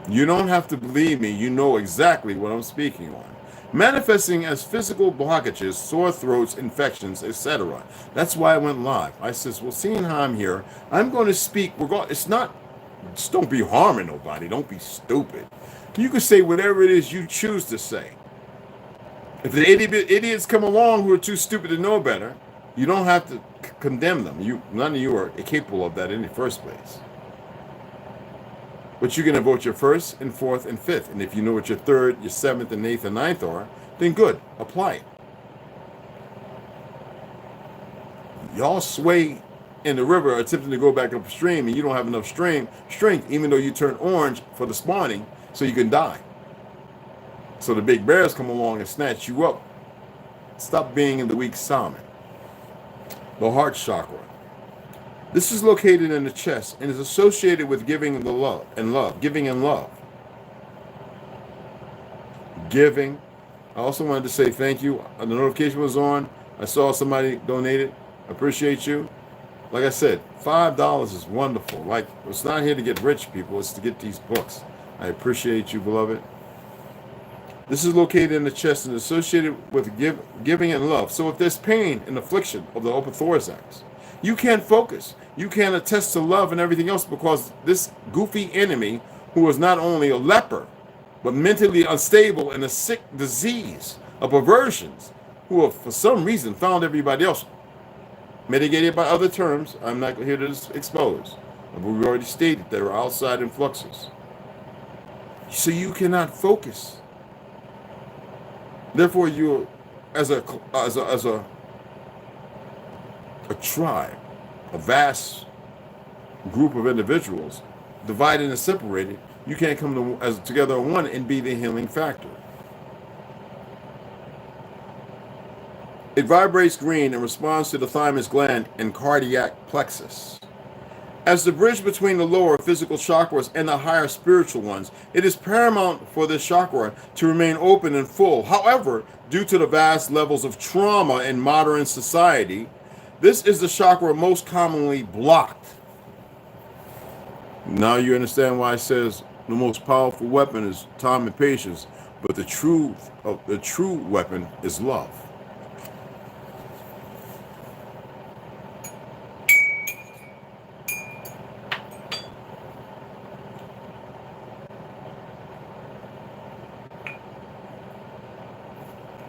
You don't have to believe me. You know exactly what I'm speaking on. Manifesting as physical blockages, sore throats, infections, etc. That's why I went live. I says, well, seeing how I'm here, I'm going to speak. It's not, just don't be harming nobody. Don't be stupid. You can say whatever it is you choose to say. If the idiots come along who are too stupid to know better, you don't have to condemn them. None of you are capable of that in the first place. But you can vote your first and fourth and fifth. And if you know what your third, your seventh and eighth and ninth are, then good, apply it. Y'all sway in the river attempting to go back upstream and you don't have enough strength, even though you turn orange for the spawning, so you can die. So the big bears come along and snatch you up. Stop being in the weak salmon. The heart chakra. This is located in the chest and is associated with giving and love. Giving. I also wanted to say thank you. The notification was on. I saw somebody donated. I appreciate you. Like I said, $5 is wonderful. Like, it's not here to get rich, people. It's to get these books. I appreciate you, beloved. This is located in the chest and associated with giving and love. So if there's pain and affliction of the upper thorax, you can't focus. You can't attest to love and everything else because this goofy enemy, who is not only a leper, but mentally unstable and a sick disease of perversions, who have for some reason found everybody else mitigated by other terms, I'm not here to expose. But we already stated there are outside influxes. So you cannot focus. Therefore, you, as a tribe, a vast group of individuals, divided and separated, you can't come together in one and be the healing factor. It vibrates green and responds to the thymus gland and cardiac plexus. As the bridge between the lower physical chakras and the higher spiritual ones, it is paramount for this chakra to remain open and full. However, due to the vast levels of trauma in modern society, this is the chakra most commonly blocked. Now you understand why it says the most powerful weapon is time and patience, but the true weapon is love.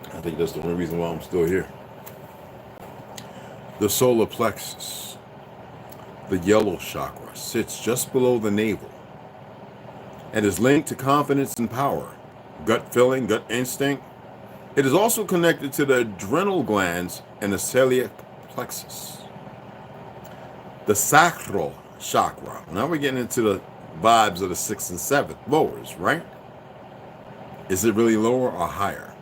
I think that's the only reason why I'm still here. The solar plexus, the yellow chakra, sits just below the navel and is linked to confidence and power, gut feeling, gut instinct. It is also connected to the adrenal glands and the celiac plexus. The sacral chakra. Now we're getting into the vibes of the 6th and 7th, lowers, right? Is it really lower or higher?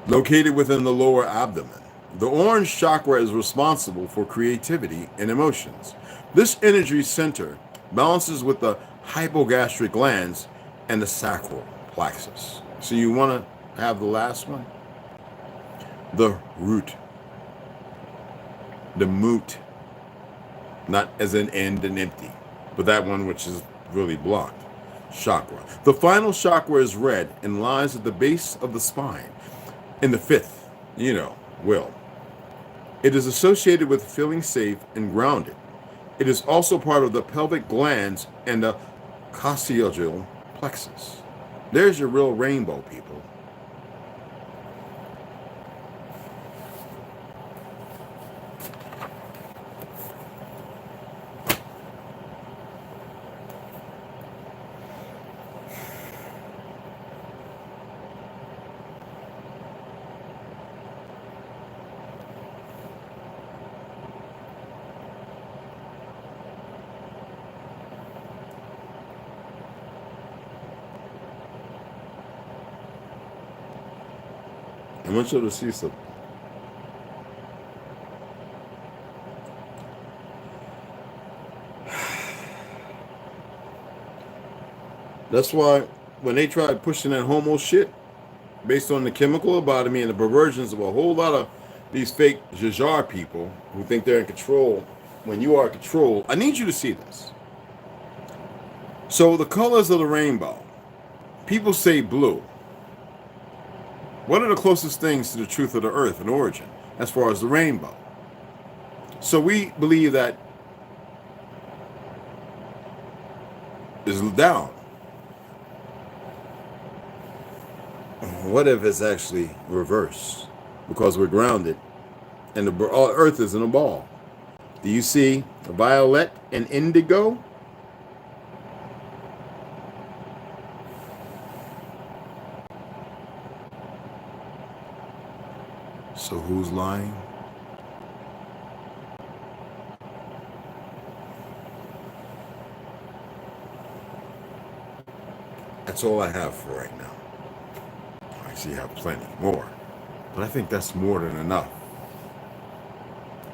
Located within the lower abdomen. The orange chakra is responsible for creativity and emotions. This energy center balances with the hypogastric glands and the sacral plexus. So you want to have the last one? The root. The moot. Not as an end and empty, but that one which is really blocked. Chakra. The final chakra is red and lies at the base of the spine. In the 5th, will. It is associated with feeling safe and grounded. It is also part of the pelvic glands and the coccygeal plexus. There's your real rainbow, people. I want you to see something. That's why when they tried pushing that homo shit based on the chemical lobotomy and the perversions of a whole lot of these fake Jah people who think they're in control when you are in control, I need you to see this. So the colors of the rainbow, people say blue. What are the closest things to the truth of the earth and origin as far as the rainbow? So we believe that is down. What if it's actually reverse? Because we're grounded and the earth is in a ball. Do you see violet and indigo? So who's lying? That's all I have for right now. I actually have plenty more, but I think that's more than enough.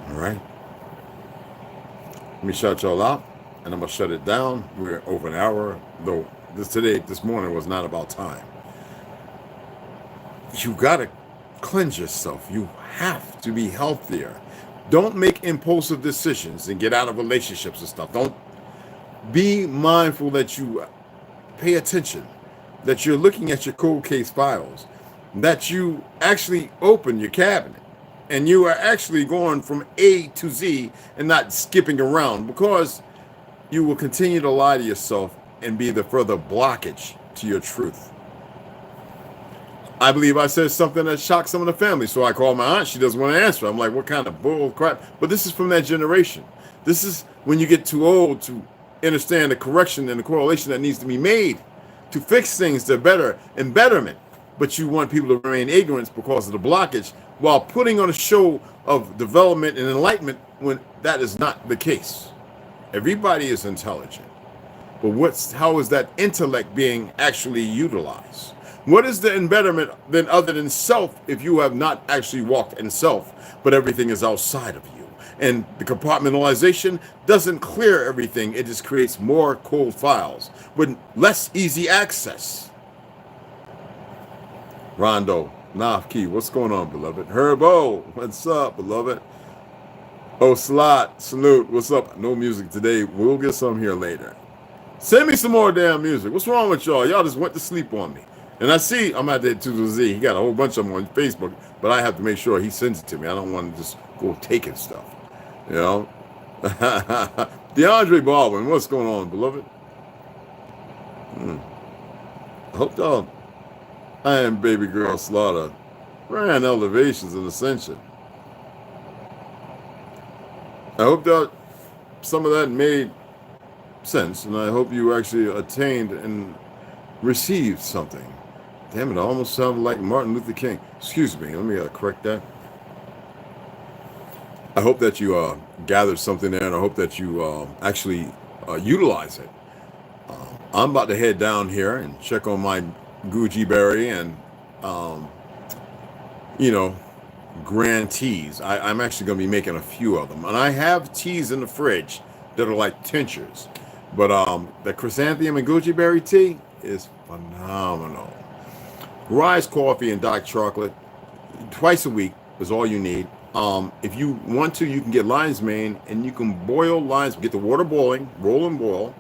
All right. Let me shout y'all out, and I'm gonna shut it down. We're over an hour, though. This morning was not about time. You gotta cleanse yourself. You have to be healthier. Don't make impulsive decisions and get out of relationships and stuff. Don't be mindful that you pay attention, that you're looking at your cold case files, that you actually open your cabinet and you are actually going from A to Z and not skipping around, because you will continue to lie to yourself and be the further blockage to your truth. I believe I said something that shocked some of the family, so I called my aunt. She doesn't want to answer. I'm like, what kind of bull crap? But this is from that generation. This is when you get too old to understand the correction and the correlation that needs to be made to fix things to better and betterment. but you want people to remain ignorant because of the blockage, while putting on a show of development and enlightenment when that is not the case. Everybody is intelligent, but how is that intellect being actually utilized? What is the embetterment then other than self if you have not actually walked in self, but everything is outside of you? And the compartmentalization doesn't clear everything. It just creates more cold files with less easy access. Rondo, Nafki, what's going on, beloved? Herbo, what's up, beloved? Oh, Slot, salute, what's up? No music today. We'll get some here later. Send me some more damn music. What's wrong with y'all? Y'all just went to sleep on me. And I see I'm out there to Z. He got a whole bunch of them on Facebook, but I have to make sure he sends it to me. I don't want to just go taking stuff, you know. DeAndre Baldwin, what's going on, beloved? I hope y'all, I am baby girl Slaughter, grand elevations and ascension. I hope that some of that made sense, and I hope you actually attained and received something. Damn it, I almost sounded like Martin Luther King. Excuse me, let me correct that. I hope that you gathered something there, and I hope that you actually utilize it. I'm about to head down here and check on my Gucci berry and, you know, grand teas. I'm actually going to be making a few of them. And I have teas in the fridge that are like tinctures. But the chrysanthemum and Gucci berry tea is phenomenal. Rise coffee and dark chocolate twice a week is all you need. If you want to, you can get lion's mane, and you can boil lion's, get the water boiling, roll and boil,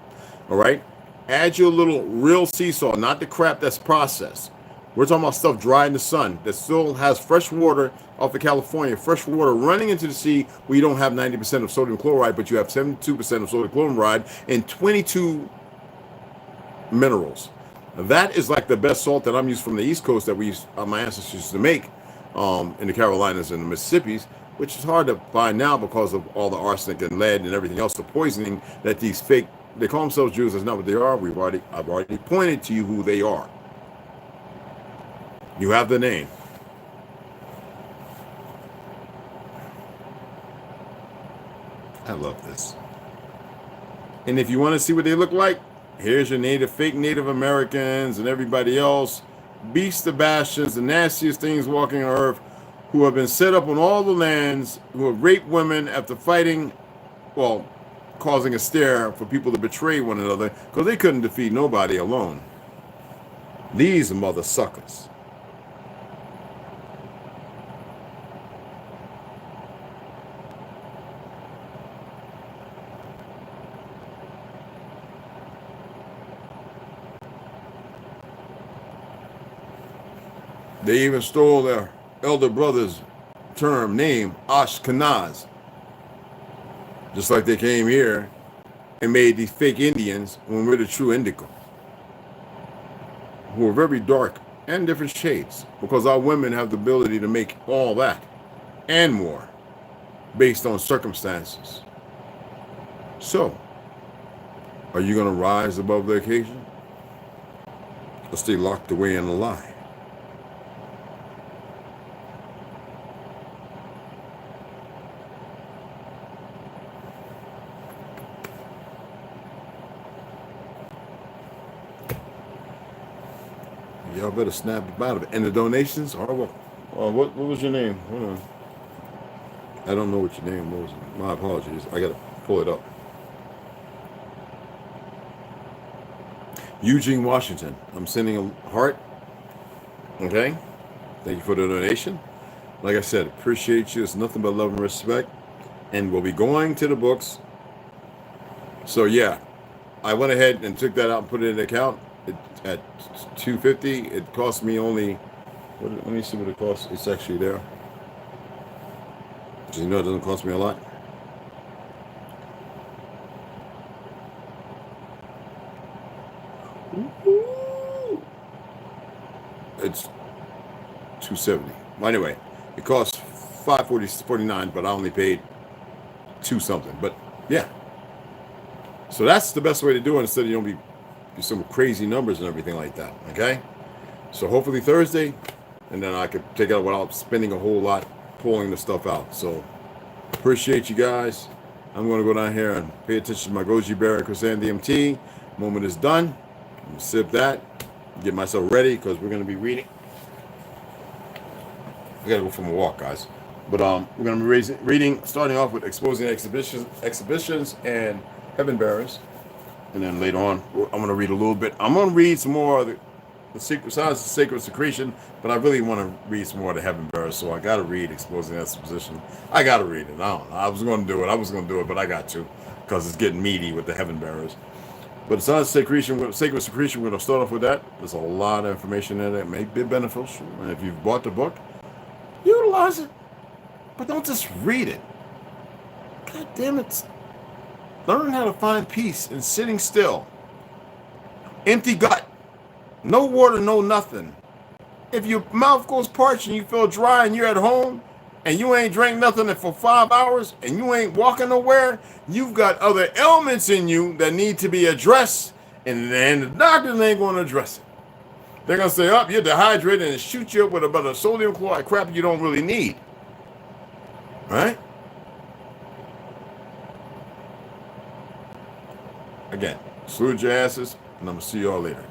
all right? Add your little real sea salt, not the crap that's processed. We're talking about stuff dried in the sun that still has fresh water off of California, fresh water running into the sea where you don't have 90% of sodium chloride, but you have 72% of sodium chloride and 22 minerals. That is like the best salt that I'm used from the East Coast that we used, my ancestors used to make in the Carolinas and the Mississippis, which is hard to find now because of all the arsenic and lead and everything else, the poisoning that these fake, they call themselves Jews, that's not what they are. I've already pointed to you who they are. You have the name. I love this. And if you want to see what they look like, here's your fake Native Americans and everybody else, beast Sebastians, the nastiest things walking on earth, who have been set up on all the lands, who have raped women after fighting, well, causing a stir for people to betray one another because they couldn't defeat nobody alone. These are mother suckers. They even stole their elder brother's name, Ashkenaz. Just like they came here and made these fake Indians when we're the true Indigo, who are very dark and different shades, because our women have the ability to make all that and more based on circumstances. So, are you going to rise above the occasion or stay locked away in a lie? Y'all better snap out of it. And the donations are what was your name? Hold on. I don't know what your name was. My apologies. I gotta pull it up. Eugene Washington. I'm sending a heart. Okay. Thank you for the donation. Like I said, appreciate you. It's nothing but love and respect. And we'll be going to the books. So yeah, I went ahead and took that out and put it in the account. At $250, it cost me only. Let me see what it costs. It's actually there. So you know, it doesn't cost me a lot. It's $270. Well, anyway, it costs $549, but I only paid $2 something. But yeah, so that's the best way to do it instead of some crazy numbers and everything like that. Okay, So hopefully Thursday, and then I could take it out without spending a whole lot pulling the stuff out. So appreciate you guys. I'm going to go down here and pay attention to my goji berry chrysanthemum tea. Moment is done. I'm going to sip that, get myself ready because we're going to be reading. I got to go for my walk, guys. But we're going to be reading, starting off with exposing exhibitions and heaven bearers. And then later on, I'm going to read a little bit. I'm going to read some more of the secret science of sacred secretion, but I really want to read some more of the heaven bearers, so I got to read exposing exposition. I got to read it. I don't know. I was going to do it, but I got to, because it's getting meaty with the heaven bearers. But it's not sacred secretion. We're going to start off with that. There's a lot of information in it. It may be beneficial, and if you've bought the book, utilize it, but don't just read it. God damn it. Learn how to find peace in sitting still. Empty gut. No water, no nothing. If your mouth goes parched and you feel dry and you're at home and you ain't drank nothing for 5 hours and you ain't walking nowhere, you've got other ailments in you that need to be addressed, and then the doctors ain't going to address it. They're going to say, oh, you're dehydrated, and shoot you up with a bunch of sodium chloride crap you don't really need. All right? Again, salute your asses, and I'm going to see y'all later.